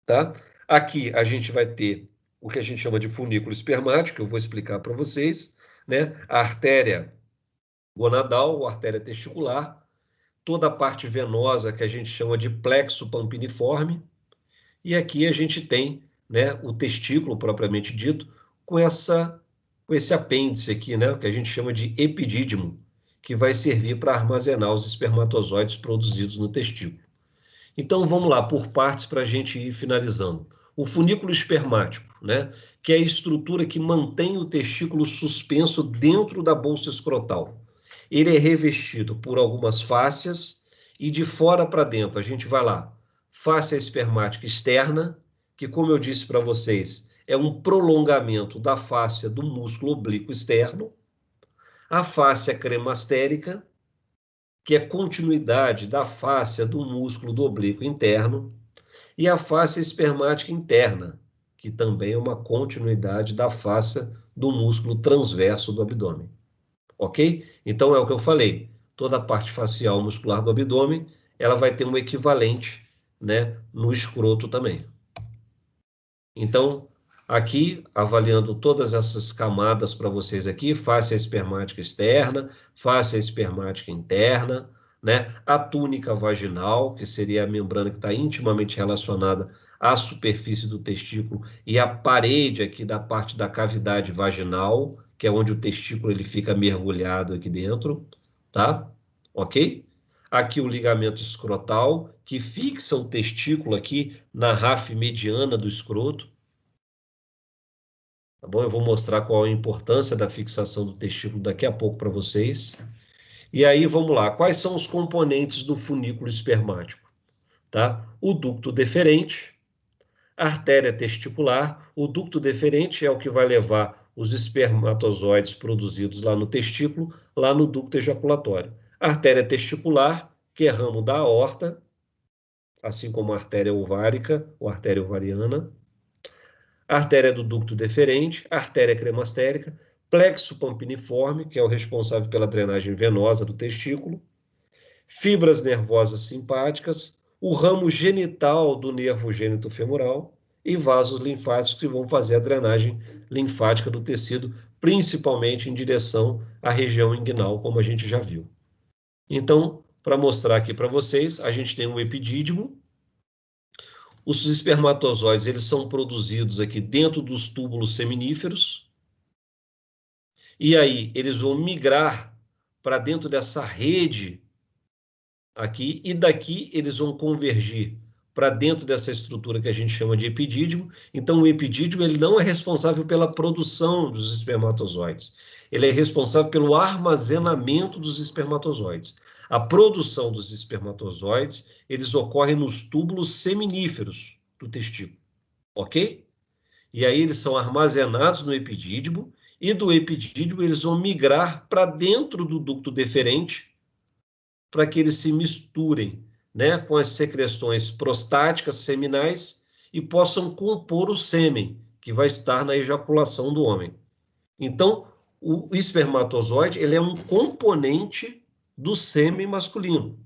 Tá? Aqui, a gente vai ter o que a gente chama de funículo espermático, que eu vou explicar para vocês, né? A artéria gonadal, ou artéria testicular, toda a parte venosa que a gente chama de plexo pampiniforme, e aqui a gente tem, né, o testículo propriamente dito, com esse apêndice aqui, né, que a gente chama de epidídimo, que vai servir para armazenar os espermatozoides produzidos no testículo. Então vamos lá, por partes, para a gente ir finalizando. O funículo espermático, né, que é a estrutura que mantém o testículo suspenso dentro da bolsa escrotal. Ele é revestido por algumas fáscias e de fora para dentro, a gente vai lá, fáscia espermática externa, que, como eu disse para vocês, é um prolongamento da fáscia do músculo oblíquo externo, a fáscia cremastérica, que é continuidade da fáscia do músculo do oblíquo interno, e a fáscia espermática interna, que também é uma continuidade da fáscia do músculo transverso do abdômen. Ok? Então é o que eu falei, toda a parte facial muscular do abdômen, ela vai ter um equivalente, né, no escroto também. Então, aqui, avaliando todas essas camadas para vocês aqui, fáscia espermática externa, fáscia espermática interna, né? A túnica vaginal, que seria a membrana que está intimamente relacionada à superfície do testículo, e a parede aqui da parte da cavidade vaginal, que é onde o testículo ele fica mergulhado aqui dentro, tá? Ok? Aqui o ligamento escrotal, que fixa o testículo aqui na rafe mediana do escroto. Tá bom? Eu vou mostrar qual é a importância da fixação do testículo daqui a pouco para vocês. E aí, vamos lá. Quais são os componentes do funículo espermático? Tá? O ducto deferente, a artéria testicular. O ducto deferente é o que vai levar os espermatozoides produzidos lá no testículo, lá no ducto ejaculatório. A artéria testicular, que é ramo da aorta, assim como a artéria ovárica ou artéria ovariana. A artéria do ducto deferente, a artéria cremastérica, plexo pampiniforme, que é o responsável pela drenagem venosa do testículo, fibras nervosas simpáticas, o ramo genital do nervo gênito femoral e vasos linfáticos que vão fazer a drenagem linfática do tecido, principalmente em direção à região inguinal, como a gente já viu. Então, para mostrar aqui para vocês, a gente tem um epidídimo. Os espermatozoides, eles são produzidos aqui dentro dos túbulos seminíferos. E aí, eles vão migrar para dentro dessa rede aqui, e daqui eles vão convergir para dentro dessa estrutura que a gente chama de epidídimo. Então, o epidídimo ele não é responsável pela produção dos espermatozoides. Ele é responsável pelo armazenamento dos espermatozoides. A produção dos espermatozoides, eles ocorrem nos túbulos seminíferos do testículo, ok? E aí eles são armazenados no epidídimo, e do epidídimo eles vão migrar para dentro do ducto deferente, para que eles se misturem, né, com as secreções prostáticas seminais e possam compor o sêmen, que vai estar na ejaculação do homem. Então, o espermatozoide ele é um componente do sêmen masculino.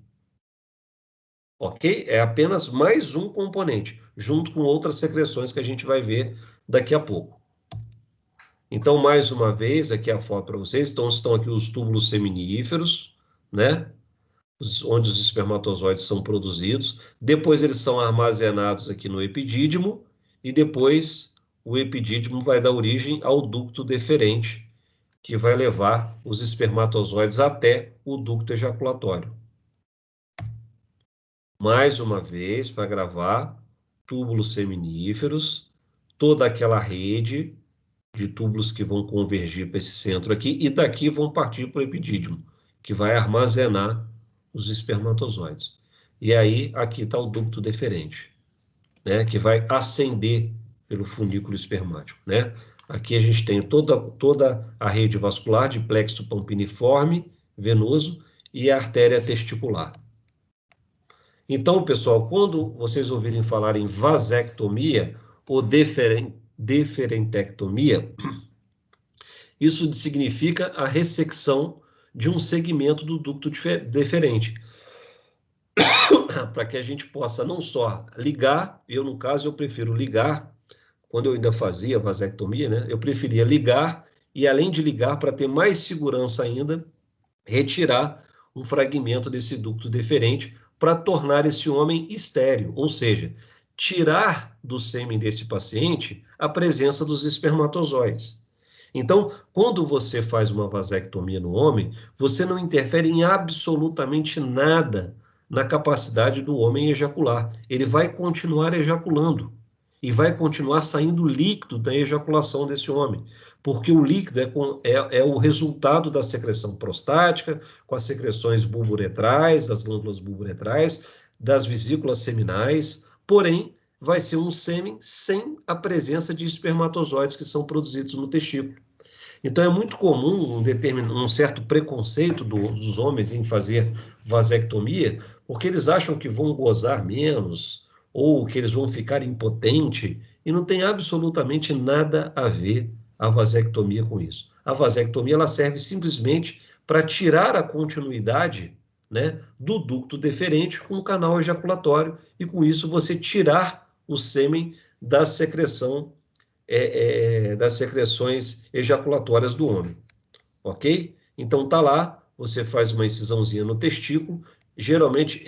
Ok? É apenas mais um componente, junto com outras secreções que a gente vai ver daqui a pouco. Então, mais uma vez, aqui a foto para vocês, estão aqui os túbulos seminíferos, né? Onde os espermatozoides são produzidos. Depois eles são armazenados aqui no epidídimo, e depois o epidídimo vai dar origem ao ducto deferente, que vai levar os espermatozoides até o ducto ejaculatório. Mais uma vez, para gravar, túbulos seminíferos, toda aquela rede de túbulos que vão convergir para esse centro aqui, e daqui vão partir para o epidídimo, que vai armazenar os espermatozoides. E aí, aqui está o ducto deferente, né, que vai ascender pelo funículo espermático, né? Aqui a gente tem toda a rede vascular de plexo pampiniforme venoso e a artéria testicular. Então, pessoal, quando vocês ouvirem falar em vasectomia ou deferentectomia, isso significa a ressecção de um segmento do ducto deferente, para que a gente possa não só ligar, no caso eu prefiro ligar, quando eu ainda fazia vasectomia, né, eu preferia ligar e, além de ligar, para ter mais segurança ainda, retirar um fragmento desse ducto deferente para tornar esse homem estéril, ou seja, tirar do sêmen desse paciente a presença dos espermatozoides. Então, quando você faz uma vasectomia no homem, você não interfere em absolutamente nada na capacidade do homem ejacular. Ele vai continuar ejaculando e vai continuar saindo líquido da ejaculação desse homem, porque o líquido é o resultado da secreção prostática, com as secreções bulburetrais, das glândulas bulburetrais, das vesículas seminais, porém, vai ser um sêmen sem a presença de espermatozoides que são produzidos no testículo. Então, é muito comum um certo preconceito dos homens em fazer vasectomia, porque eles acham que vão gozar menos, ou que eles vão ficar impotentes, e não tem absolutamente nada a ver a vasectomia com isso. A vasectomia ela serve simplesmente para tirar a continuidade, né, do ducto deferente com o canal ejaculatório, e com isso você tirar o sêmen da secreção das secreções ejaculatórias do homem, ok? Então tá lá, você faz uma incisãozinha no testículo, geralmente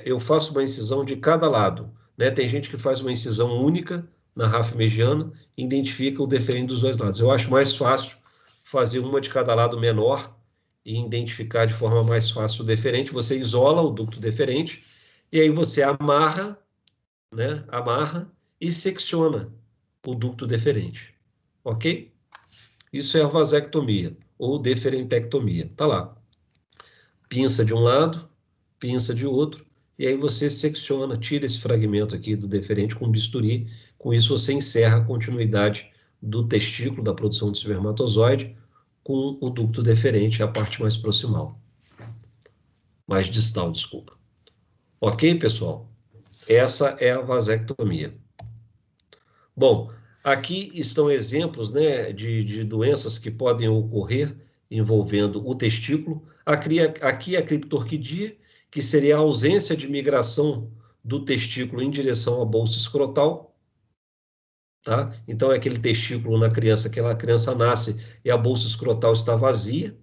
eu faço uma incisão de cada lado, né? Tem gente que faz uma incisão única na ráfia mediana e identifica o deferente dos dois lados. Eu acho mais fácil fazer uma de cada lado menor e identificar de forma mais fácil o deferente. Você isola o ducto deferente e aí você amarra, né? Amarra e secciona o ducto deferente, ok? Isso é a vasectomia ou deferentectomia, tá lá. Pinça de um lado, pinça de outro, e aí você secciona, tira esse fragmento aqui do deferente com bisturi, com isso você encerra a continuidade do testículo, da produção de espermatozoide, com o ducto deferente, a parte mais proximal. Mais distal, desculpa. Ok, pessoal? Essa é a vasectomia. Bom, aqui estão exemplos, né, de doenças que podem ocorrer envolvendo o testículo. Aqui a criptorquidia, que seria a ausência de migração do testículo em direção à bolsa escrotal. Tá? Então, é aquele testículo na criança, aquela criança nasce e a bolsa escrotal está vazia,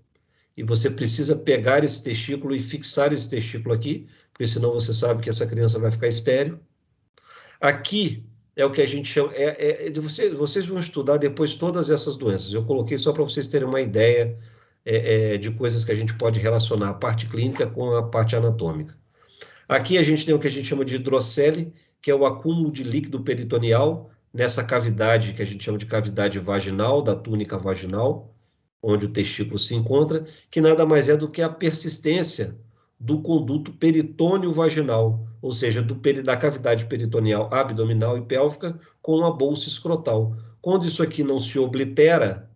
e você precisa pegar esse testículo e fixar esse testículo aqui, porque senão você sabe que essa criança vai ficar estéril. Aqui é o que a gente chama... vocês vão estudar depois todas essas doenças. Eu coloquei só para vocês terem uma ideia de coisas que a gente pode relacionar a parte clínica com a parte anatômica. Aqui a gente tem o que a gente chama de hidrocele, que é o acúmulo de líquido peritoneal nessa cavidade que a gente chama de cavidade vaginal, da túnica vaginal, onde o testículo se encontra, que nada mais é do que a persistência do conduto peritônio vaginal, ou seja, da cavidade peritoneal abdominal e pélvica com a bolsa escrotal. Quando isso aqui não se oblitera,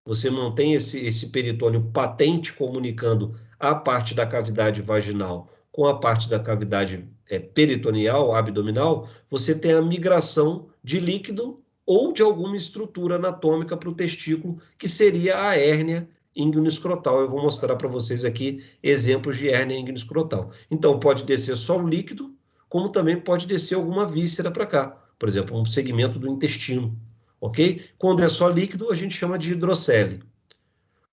você mantém esse peritônio patente comunicando a parte da cavidade vaginal com a parte da cavidade peritoneal, abdominal, você tem a migração de líquido ou de alguma estrutura anatômica para o testículo, que seria a hérnia íngüino-escrotal. Eu vou mostrar para vocês aqui exemplos de hérnia íngüino-escrotal. Então, pode descer só o líquido, como também pode descer alguma víscera para cá. Por exemplo, um segmento do intestino. Ok? Quando é só líquido, a gente chama de hidrocele.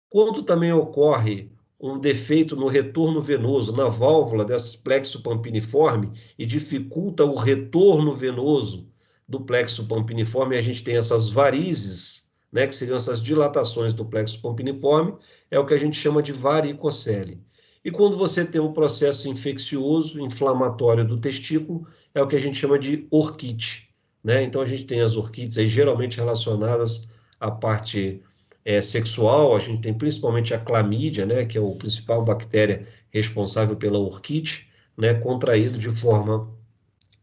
Quando também ocorre um defeito no retorno venoso, na válvula desse plexo pampiniforme, e dificulta o retorno venoso do plexo pampiniforme, a gente tem essas varizes, né, que seriam essas dilatações do plexo pampiniforme, é o que a gente chama de varicocele. E quando você tem um processo infeccioso, inflamatório do testículo, é o que a gente chama de orquite, né? Então a gente tem as orquites aí geralmente relacionadas à parte sexual. A gente tem principalmente a clamídia, né, que é a principal bactéria responsável pela orquite, né, contraído de forma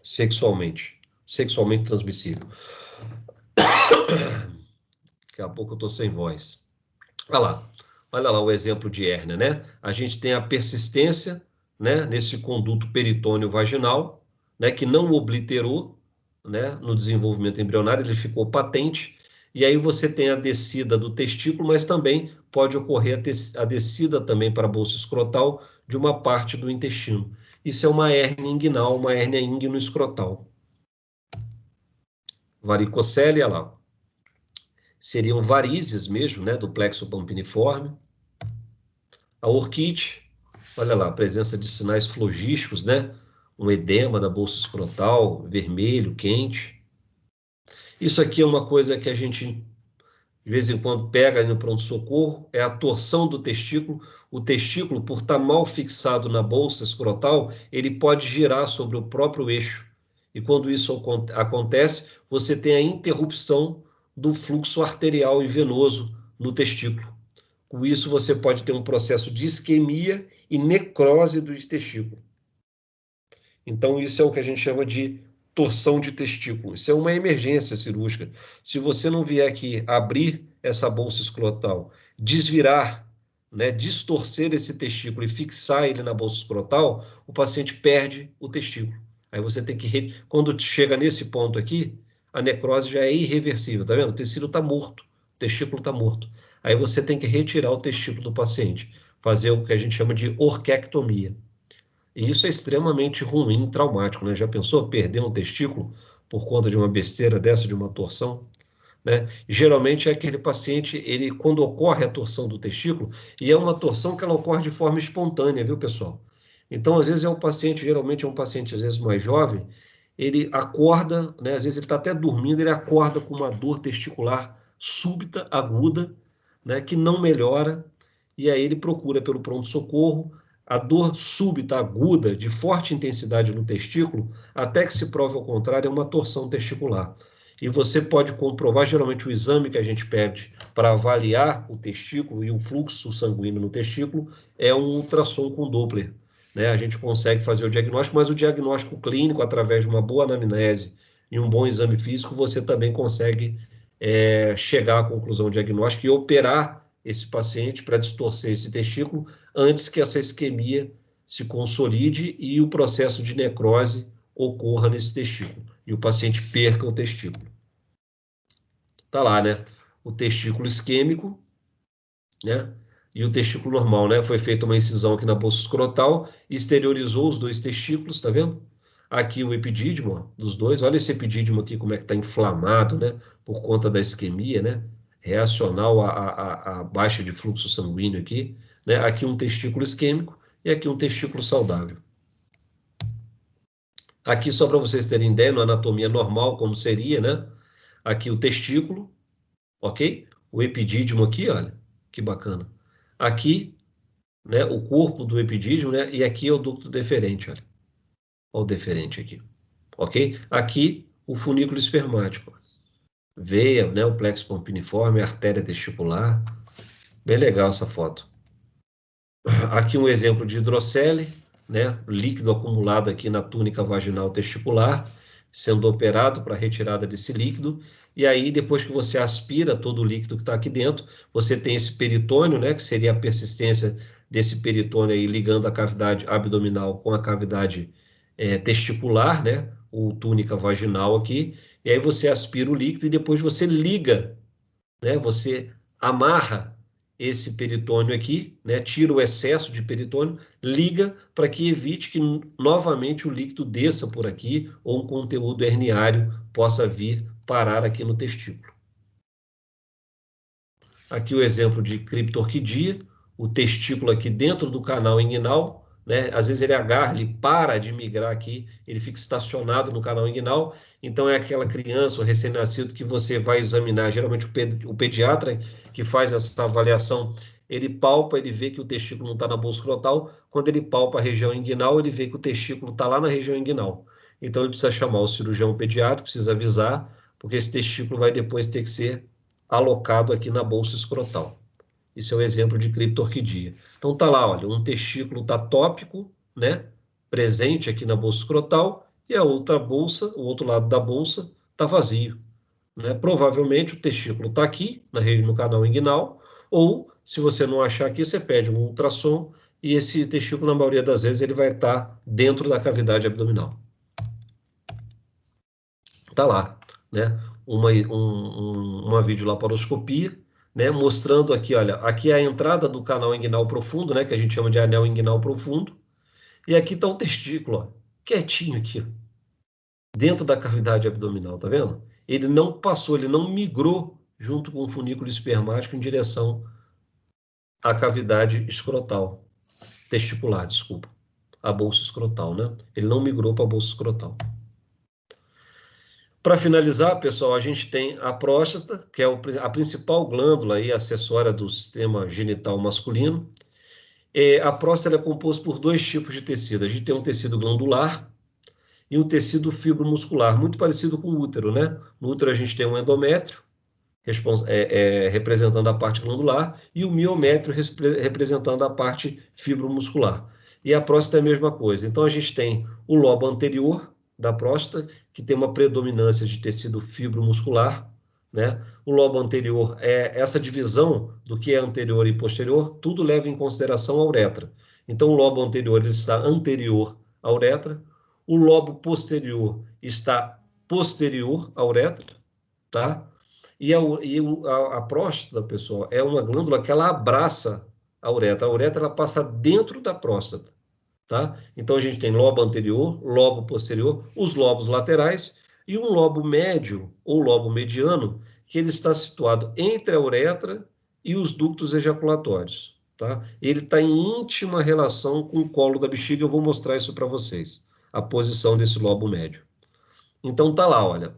sexualmente transmissível. Daqui a pouco eu estou sem voz. Olha lá o exemplo de hérnia, né? A gente tem a persistência, né, nesse conduto peritônio vaginal, né, que não obliterou, né, no desenvolvimento embrionário, ele ficou patente. E aí você tem a descida do testículo, mas também pode ocorrer a descida também para a bolsa escrotal de uma parte do intestino. Isso é uma hérnia inguinal, uma hérnia íngüino-escrotal. Varicocele, olha lá. Seriam varizes mesmo, né, do plexo pampiniforme. A orquite, olha lá, a presença de sinais flogísticos, né? Um edema da bolsa escrotal, vermelho, quente. Isso aqui é uma coisa que a gente de vez em quando pega no pronto-socorro, é a torção do testículo. O testículo, por estar mal fixado na bolsa escrotal, ele pode girar sobre o próprio eixo. E quando isso acontece, você tem a interrupção do fluxo arterial e venoso no testículo. Com isso, você pode ter um processo de isquemia e necrose do testículo. Então, isso é o que a gente chama de torção de testículo. Isso é uma emergência cirúrgica. Se você não vier aqui abrir essa bolsa escrotal, desvirar, né, distorcer esse testículo e fixar ele na bolsa escrotal, o paciente perde o testículo. Aí você tem que... Quando chega nesse ponto aqui, a necrose já é irreversível, tá vendo? O tecido está morto, o testículo está morto. Aí você tem que retirar o testículo do paciente, fazer o que a gente chama de orquectomia. E isso é extremamente ruim e traumático, né? Já pensou perder um testículo por conta de uma besteira dessa, de uma torção? Né? Geralmente é aquele paciente, quando ocorre a torção do testículo, e é uma torção que ela ocorre de forma espontânea, viu, pessoal? Então, às vezes geralmente é um paciente, às vezes mais jovem, ele acorda, né? Às vezes ele está até dormindo, ele acorda com uma dor testicular súbita, aguda, né? Que não melhora, e aí ele procura pelo pronto-socorro. A dor súbita, aguda, de forte intensidade no testículo, até que se prove ao contrário, é uma torção testicular. E você pode comprovar, geralmente o exame que a gente pede para avaliar o testículo e o fluxo sanguíneo no testículo é um ultrassom com Doppler. Né? A gente consegue fazer o diagnóstico, mas o diagnóstico clínico, através de uma boa anamnese e um bom exame físico, você também consegue chegar à conclusão diagnóstica e operar esse paciente para distorcer esse testículo antes que essa isquemia se consolide e o processo de necrose ocorra nesse testículo e o paciente perca o testículo. Tá lá, né? O testículo isquêmico, né? E o testículo normal, né? Foi feita uma incisão aqui na bolsa escrotal, exteriorizou os dois testículos, tá vendo? Aqui o epidídimo, ó, dos dois. Olha esse epidídimo aqui, como é que está inflamado, né? Por conta da isquemia, né? Reacional à baixa de fluxo sanguíneo aqui, né? Aqui um testículo isquêmico e aqui um testículo saudável. Aqui, só para vocês terem ideia, na anatomia normal, como seria, né? Aqui o testículo, ok? O epidídimo aqui, olha, que bacana. Aqui, né, o corpo do epidídimo, né? E aqui é o ducto deferente, olha. Olha o deferente aqui, ok? Aqui, o funículo espermático. Veia, né, o plexo pompiniforme, a artéria testicular. Bem legal essa foto. Aqui um exemplo de hidrocele, né, líquido acumulado aqui na túnica vaginal testicular, sendo operado para retirada desse líquido. E aí, depois que você aspira todo o líquido que está aqui dentro, você tem esse peritônio, né, que seria a persistência desse peritônio aí ligando a cavidade abdominal com a cavidade testicular, né, ou túnica vaginal aqui. E aí você aspira o líquido e depois você liga, né, você amarra esse peritônio aqui, né, tira o excesso de peritônio, liga para que evite que novamente o líquido desça por aqui ou um conteúdo herniário possa vir parar aqui no testículo. Aqui o exemplo de criptorquidia, o testículo aqui dentro do canal inguinal, né? Às vezes ele agarra, ele para de migrar aqui, ele fica estacionado no canal inguinal, então é aquela criança, o recém-nascido que você vai examinar, geralmente o pediatra que faz essa avaliação, ele palpa, ele vê que o testículo não está na bolsa escrotal, quando ele palpa a região inguinal, ele vê que o testículo está lá na região inguinal. Então ele precisa chamar o cirurgião pediatra, precisa avisar, porque esse testículo vai depois ter que ser alocado aqui na bolsa escrotal. Esse é o exemplo de criptorquidia. Então tá lá, olha, um testículo tá tópico, né, presente aqui na bolsa escrotal, e a outra bolsa, o outro lado da bolsa, tá vazio, né? Provavelmente o testículo tá aqui, no canal inguinal, ou se você não achar aqui, você pede um ultrassom, e esse testículo, na maioria das vezes, ele vai estar dentro da cavidade abdominal. Tá lá, né? Uma videolaparoscopia, né? Mostrando aqui, olha, aqui é a entrada do canal inguinal profundo, né? Que a gente chama de anel inguinal profundo. E aqui está o testículo, ó, quietinho aqui, ó, dentro da cavidade abdominal, tá vendo? Ele não passou, ele não migrou junto com o funículo espermático em direção à cavidade escrotal, testicular, desculpa, a bolsa escrotal, né? Ele não migrou para a bolsa escrotal. Para finalizar, pessoal, a gente tem a próstata, que é a principal glândula aí, acessória do sistema genital masculino. A próstata é composta por dois tipos de tecido. A gente tem um tecido glandular e um tecido fibromuscular, muito parecido com o útero, né? No útero a gente tem um endométrio, representando a parte glandular, e o miométrio representando a parte fibromuscular. E a próstata é a mesma coisa. Então a gente tem o lobo anterior da próstata, que tem uma predominância de tecido fibromuscular, né? O lobo anterior é essa divisão do que é anterior e posterior, tudo leva em consideração a uretra. Então o lobo anterior ele está anterior à uretra, o lobo posterior está posterior à uretra, tá? E a próstata, pessoal, é uma glândula que ela abraça a uretra. A uretra ela passa dentro da próstata. Tá? Então a gente tem lobo anterior, lobo posterior, os lobos laterais e um lobo médio ou lobo mediano, que ele está situado entre a uretra e os ductos ejaculatórios. Tá? Ele está em íntima relação com o colo da bexiga, eu vou mostrar isso para vocês, a posição desse lobo médio. Então tá lá, olha.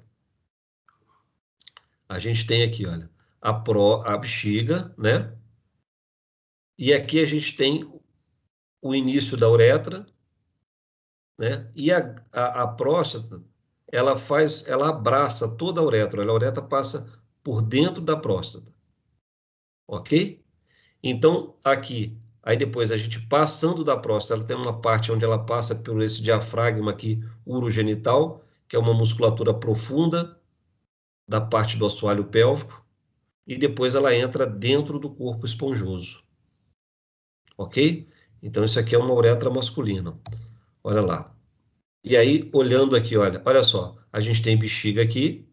A gente tem aqui, olha, a bexiga, né? E aqui a gente tem o início da uretra, né? E a próstata, ela abraça toda a uretra passa por dentro da próstata, ok? Então, aqui, aí depois a gente passando da próstata, ela tem uma parte onde ela passa por esse diafragma aqui, urogenital, que é uma musculatura profunda, da parte do assoalho pélvico e depois ela entra dentro do corpo esponjoso. Ok? Então, isso aqui é uma uretra masculina. Olha lá. E aí, olhando aqui, olha só. A gente tem bexiga aqui,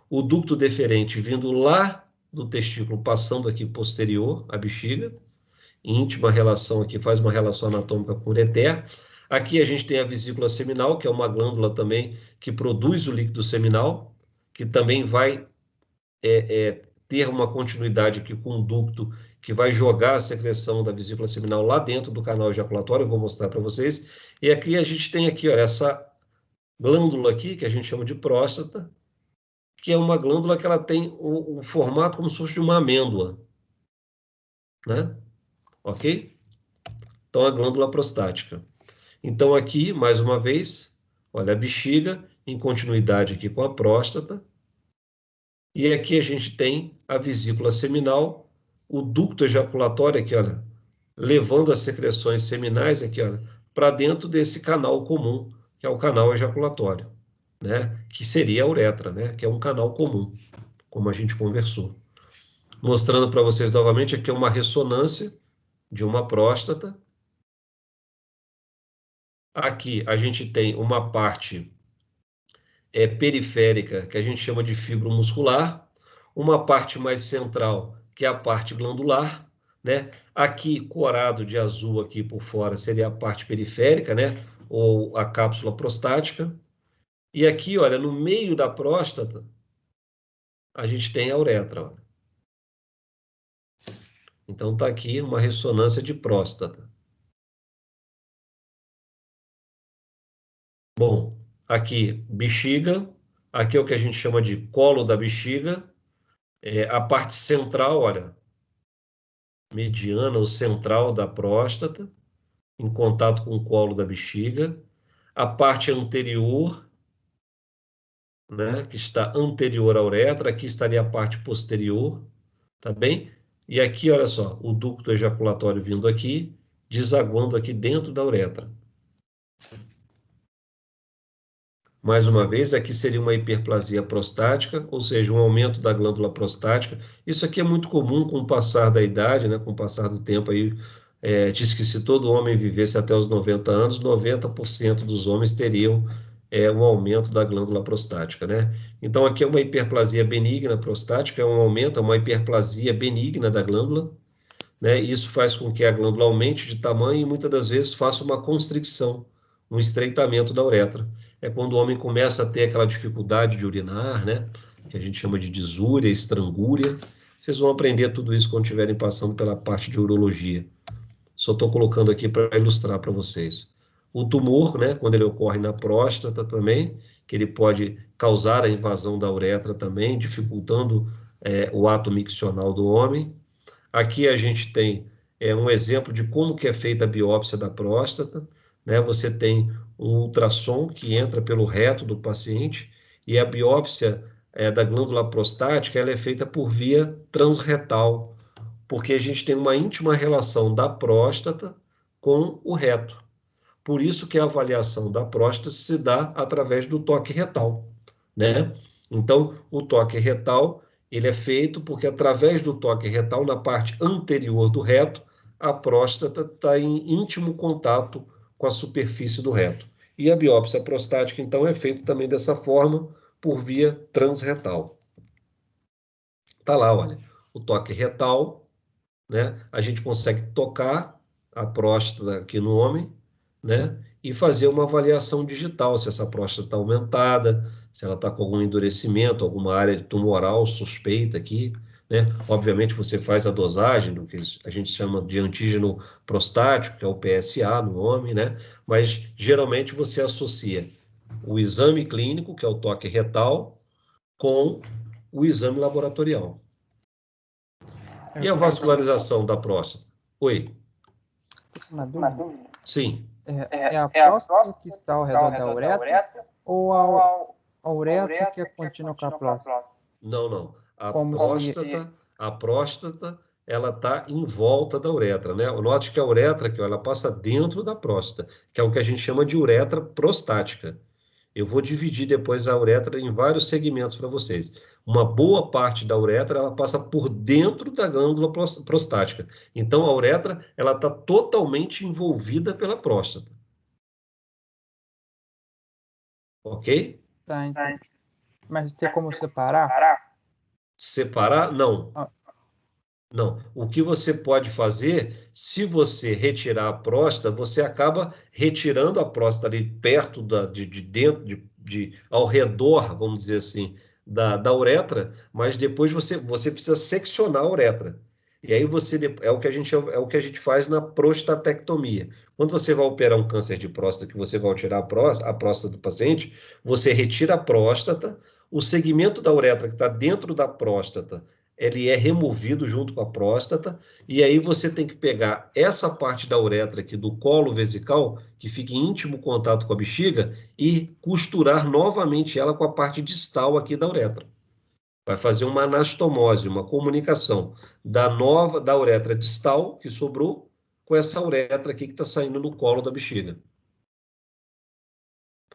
o ducto deferente vindo lá do testículo, passando aqui posterior à bexiga, íntima relação aqui, faz uma relação anatômica com o ureter. Aqui a gente tem a vesícula seminal, que é uma glândula também que produz o líquido seminal, que também vai ter uma continuidade aqui com o ducto que vai jogar a secreção da vesícula seminal lá dentro do canal ejaculatório, eu vou mostrar para vocês. E aqui a gente tem aqui, olha, essa glândula aqui, que a gente chama de próstata, que é uma glândula que ela tem o formato como se fosse de uma amêndoa, né? Ok? Então, a glândula prostática. Então, aqui, mais uma vez, olha a bexiga, em continuidade aqui com a próstata. E aqui a gente tem a vesícula seminal, o ducto ejaculatório aqui, olha, levando as secreções seminais aqui, olha, para dentro desse canal comum, que é o canal ejaculatório, né? Que seria a uretra, né? Que é um canal comum, como a gente conversou. Mostrando para vocês novamente aqui uma ressonância de uma próstata. Aqui a gente tem uma parte periférica, que a gente chama de fibro muscular, uma parte mais central, que é a parte glandular, né? Aqui, corado de azul aqui por fora, seria a parte periférica, né? Ou a cápsula prostática. E aqui, olha, no meio da próstata, a gente tem a uretra, ó. Então, tá aqui uma ressonância de próstata. Bom, aqui, bexiga. Aqui é o que a gente chama de colo da bexiga. A parte central, olha, mediana ou central da próstata, em contato com o colo da bexiga. A parte anterior, né, que está anterior à uretra, aqui estaria a parte posterior, tá bem? E aqui, olha só, o ducto ejaculatório vindo aqui, desaguando aqui dentro da uretra. Mais uma vez, aqui seria uma hiperplasia prostática, ou seja, um aumento da glândula prostática. Isso aqui é muito comum com o passar da idade, né, com o passar do tempo aí. Diz que se todo homem vivesse até os 90 anos, 90% dos homens teriam um aumento da glândula prostática, né? Então, aqui é uma hiperplasia benigna prostática, é um aumento, é uma hiperplasia benigna da glândula, né? Isso faz com que a glândula aumente de tamanho e muitas das vezes faça uma constricção, um estreitamento da uretra. É quando o homem começa a ter aquela dificuldade de urinar, né? Que a gente chama de disúria, estrangúria. Vocês vão aprender tudo isso quando estiverem passando pela parte de urologia. Só estou colocando aqui para ilustrar para vocês. O tumor, né, quando ele ocorre na próstata também, que ele pode causar a invasão da uretra também, dificultando o ato miccional do homem. Aqui a gente tem um exemplo de como que é feita a biópsia da próstata, né? Você tem um ultrassom que entra pelo reto do paciente e a biópsia da glândula prostática ela é feita por via transretal, porque a gente tem uma íntima relação da próstata com o reto. Por isso que a avaliação da próstata se dá através do toque retal, né? Então, o toque retal, ele é feito porque através do toque retal, na parte anterior do reto, a próstata está em íntimo contato com a superfície do reto. E a biópsia prostática, então, é feita também dessa forma, por via transretal. Tá lá, olha, o toque retal, né? A gente consegue tocar a próstata aqui no homem, né? E fazer uma avaliação digital, se essa próstata está aumentada, se ela está com algum endurecimento, alguma área tumoral suspeita aqui, né? Obviamente você faz a dosagem do que a gente chama de antígeno prostático, que é o PSA no homem, né? Mas geralmente você associa o exame clínico, que é o toque retal, com o exame laboratorial. E a vascularização da próstata? Oi.
Uma dúvida.
Sim.
É a próstata que está ao redor da uretra ou a uretra que é contínua com a próstata?
Não.
Como
A próstata, ela está em volta da uretra, né? Note que a uretra, ela passa dentro da próstata, que é o que a gente chama de uretra prostática. Eu vou dividir depois a uretra em vários segmentos para vocês. Uma boa parte da uretra, ela passa por dentro da glândula prostática. Então, a uretra, ela está totalmente envolvida pela próstata. Ok?
Tá, então. Mas tem como separar?
Separar? Não.
Ah.
Não. O que você pode fazer, se você retirar a próstata, você acaba retirando a próstata ali perto de dentro, ao redor, vamos dizer assim, da uretra, mas depois você precisa seccionar a uretra. E aí é o que a gente faz na prostatectomia. Quando você vai operar um câncer de próstata, que você vai tirar a próstata do paciente, você retira a próstata, o segmento da uretra que está dentro da próstata, ele é removido junto com a próstata, e aí você tem que pegar essa parte da uretra aqui, do colo vesical, que fica em íntimo contato com a bexiga, e costurar novamente ela com a parte distal aqui da uretra. Vai fazer uma anastomose, uma comunicação da uretra distal, que sobrou, com essa uretra aqui que está saindo no colo da bexiga.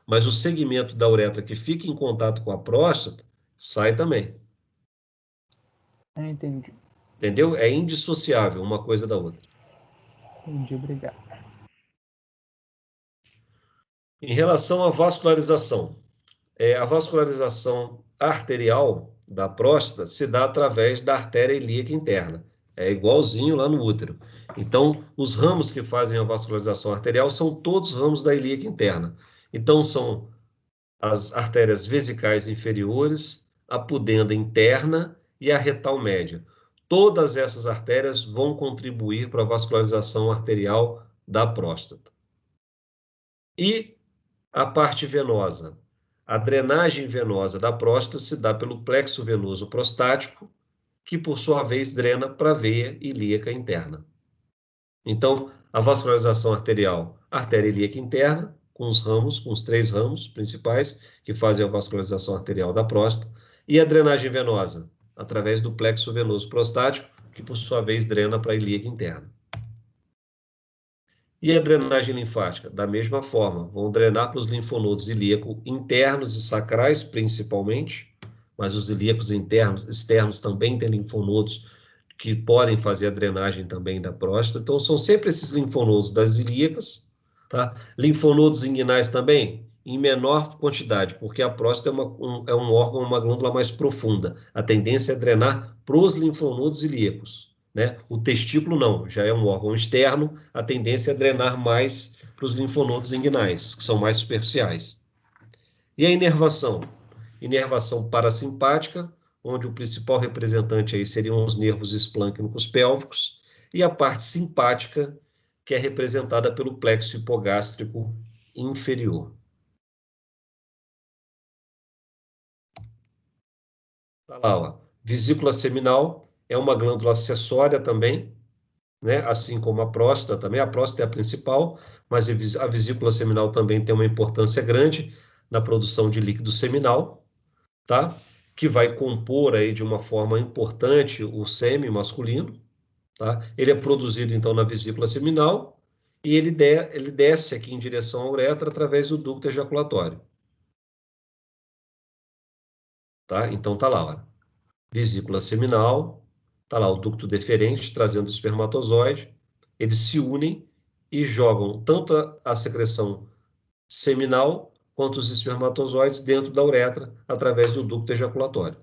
Mas o segmento da uretra que fica em contato com a próstata, sai também.
Entendi.
Entendeu? É indissociável uma coisa da outra.
Entendi, obrigado.
Em relação à vascularização, a vascularização arterial da próstata se dá através da artéria ilíaca interna. É igualzinho lá no útero. Então, os ramos que fazem a vascularização arterial são todos ramos da ilíaca interna. Então, são as artérias vesicais inferiores, a pudenda interna e a retal média. Todas essas artérias vão contribuir para a vascularização arterial da próstata. E a parte venosa. A drenagem venosa da próstata se dá pelo plexo venoso prostático, que por sua vez drena para a veia ilíaca interna. Então, a vascularização arterial, artéria ilíaca interna, com os 3 ramos principais que fazem a vascularização arterial da próstata, e a drenagem venosa, através do plexo venoso prostático, que por sua vez drena para a ilíaca interna. E a drenagem linfática? Da mesma forma, vão drenar para os linfonodos ilíacos internos e sacrais, principalmente, mas os ilíacos externos também têm linfonodos que podem fazer a drenagem também da próstata. Então, são sempre esses linfonodos das ilíacas, tá? Linfonodos inguinais também, em menor quantidade, porque a próstata é um órgão, uma glândula mais profunda. A tendência é drenar para os linfonodos ilíacos. Né? O testículo não, já é um órgão externo, a tendência é drenar mais para os linfonodos inguinais, que são mais superficiais. E a inervação? Inervação parasimpática, onde o principal representante aí seriam os nervos esplâncnicos pélvicos, e a parte simpática, que é representada pelo plexo hipogástrico inferior. Tá lá, ó. Vesícula seminal é uma glândula acessória também, né? Assim como a próstata também. A próstata é a principal, mas a vesícula seminal também tem uma importância grande na produção de líquido seminal, tá? Que vai compor aí de uma forma importante o sêmen masculino, tá? Ele é produzido então na vesícula seminal e ele desce aqui em direção à uretra através do ducto ejaculatório. Tá? Então tá lá, ó. Vesícula seminal, tá lá o ducto deferente trazendo o espermatozoide, eles se unem e jogam tanto a secreção seminal quanto os espermatozoides dentro da uretra através do ducto ejaculatório.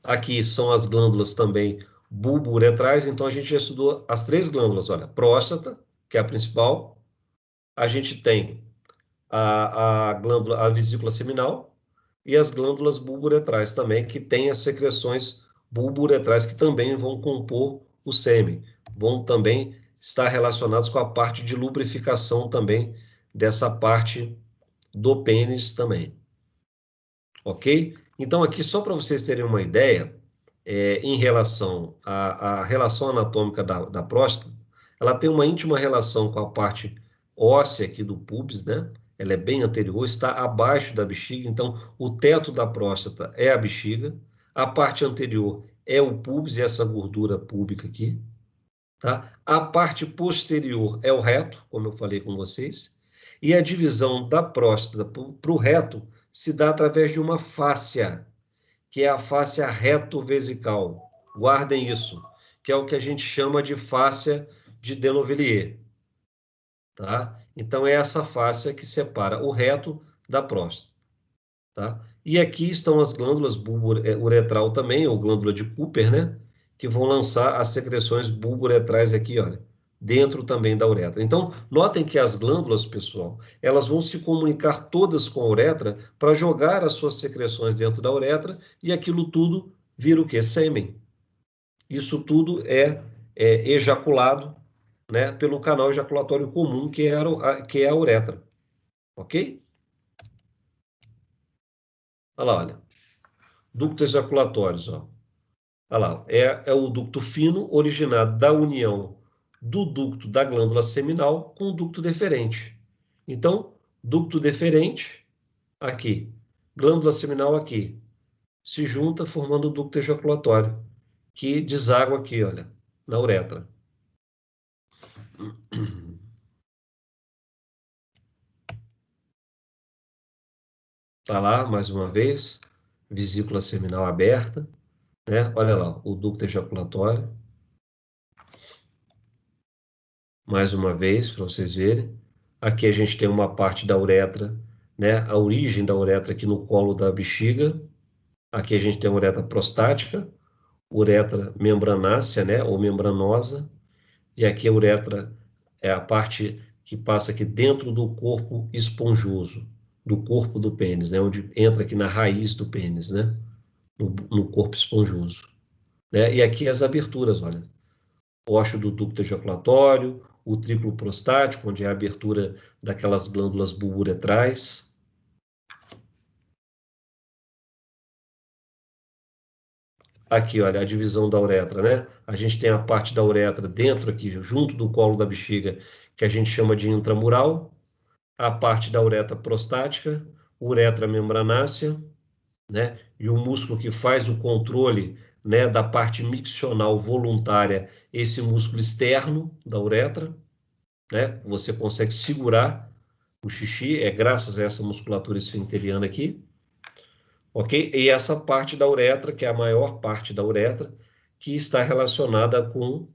Aqui são as glândulas também bulbo-uretrais, então a gente já estudou as 3 glândulas, olha, próstata, que é a principal, a gente tem a glândula, a vesícula seminal e as glândulas bulbo-uretrais também, que têm as secreções bulbo-uretrais que também vão compor o sêmen, vão também estar relacionados com a parte de lubrificação também dessa parte do pênis também. Ok? Então, aqui, só para vocês terem uma ideia, em relação à relação anatômica da próstata, ela tem uma íntima relação com a parte óssea aqui do púbis, né? Ela é bem anterior, está abaixo da bexiga, então o teto da próstata é a bexiga, a parte anterior é o púbis e essa gordura púbica aqui, tá? A parte posterior é o reto, como eu falei com vocês, E a divisão da próstata para o reto se dá através de uma fáscia, que é a fáscia reto-vesical. Guardem isso, que é o que a gente chama de fáscia de Denovilliers. Tá? Então, é essa fáscia que separa o reto da próstata. Tá? E aqui estão as glândulas bulbo-uretral também, ou glândula de Cooper, né? Que vão lançar as secreções bulbo-uretrais aqui, olha, dentro também da uretra. Então, notem que as glândulas, pessoal, elas vão se comunicar todas com a uretra para jogar as suas secreções dentro da uretra e aquilo tudo vira o quê? Sêmen. Isso tudo é ejaculado, né, pelo canal ejaculatório comum, que é a uretra. Ok? Olha lá, olha. Ductos ejaculatórios, ó. Olha lá, é o ducto fino originado da união do ducto da glândula seminal com o ducto deferente. Então, ducto deferente, aqui. Glândula seminal aqui. Se junta formando o ducto ejaculatório, que deságua aqui, olha, na uretra. Tá lá, mais uma vez, vesícula seminal aberta, né? Olha lá, o ducto ejaculatório. Mais uma vez, para vocês verem. Aqui a gente tem uma parte da uretra, né? A origem da uretra aqui no colo da bexiga. Aqui a gente tem a uretra prostática, uretra membranácea, né? Ou membranosa. E aqui a uretra é a parte que passa aqui dentro do corpo esponjoso, do corpo do pênis, né? Onde entra aqui na raiz do pênis, né? No corpo esponjoso. Né? E aqui as aberturas, olha. O ósseo do ducto ejaculatório, o triclo prostático, onde é a abertura daquelas glândulas bulbo-uretrais. Aqui, olha, a divisão da uretra, né? A gente tem a parte da uretra dentro aqui, junto do colo da bexiga, que a gente chama de intramural. A parte da uretra prostática, uretra membranácea, né? E o músculo que faz o controle, né, da parte miccional voluntária, esse músculo externo da uretra, né? Você consegue segurar o xixi, é graças a essa musculatura esfincteriana aqui, ok? E essa parte da uretra, que é a maior parte da uretra, que está relacionada com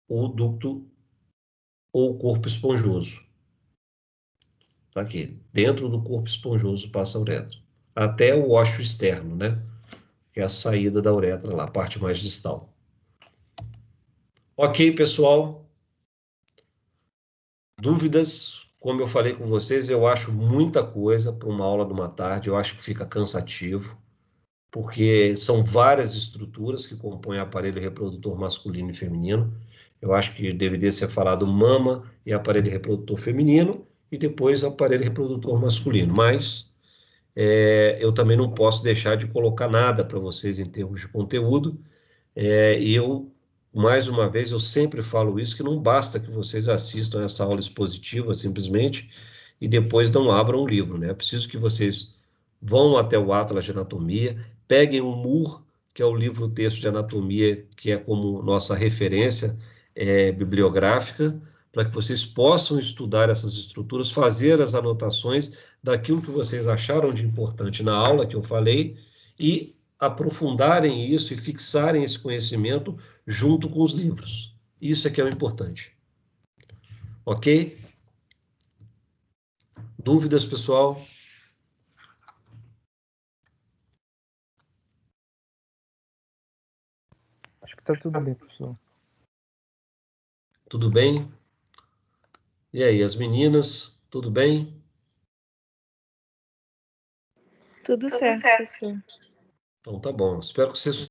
o ducto ou corpo esponjoso. Tá aqui, dentro do corpo esponjoso passa a uretra. Até o ósseo externo, né? Que é a saída da uretra lá, a parte mais distal. Ok, pessoal? Dúvidas? Como eu falei com vocês, eu acho muita coisa para uma aula de uma tarde, eu acho que fica cansativo, porque são várias estruturas que compõem o aparelho reprodutor masculino e feminino. Eu acho que deveria ser falado mama e aparelho reprodutor feminino, e depois aparelho reprodutor masculino, mas eu também não posso deixar de colocar nada para vocês em termos de conteúdo, e eu, mais uma vez, eu sempre falo isso, que não basta que vocês assistam essa aula expositiva, simplesmente, e depois não abram o livro, né? É preciso que vocês vão até o Atlas de Anatomia, peguem o MUR, que é o livro-texto de anatomia, que é como nossa referência bibliográfica, para que vocês possam estudar essas estruturas, fazer as anotações daquilo que vocês acharam de importante na aula que eu falei, e aprofundarem isso e fixarem esse conhecimento junto com os livros. Isso é que é o importante. Ok? Dúvidas, pessoal?
Acho que tá tudo bem, professor.
Tudo bem? E aí, as meninas, tudo bem?
Tudo certo, professor.
Então tá bom. Espero que vocês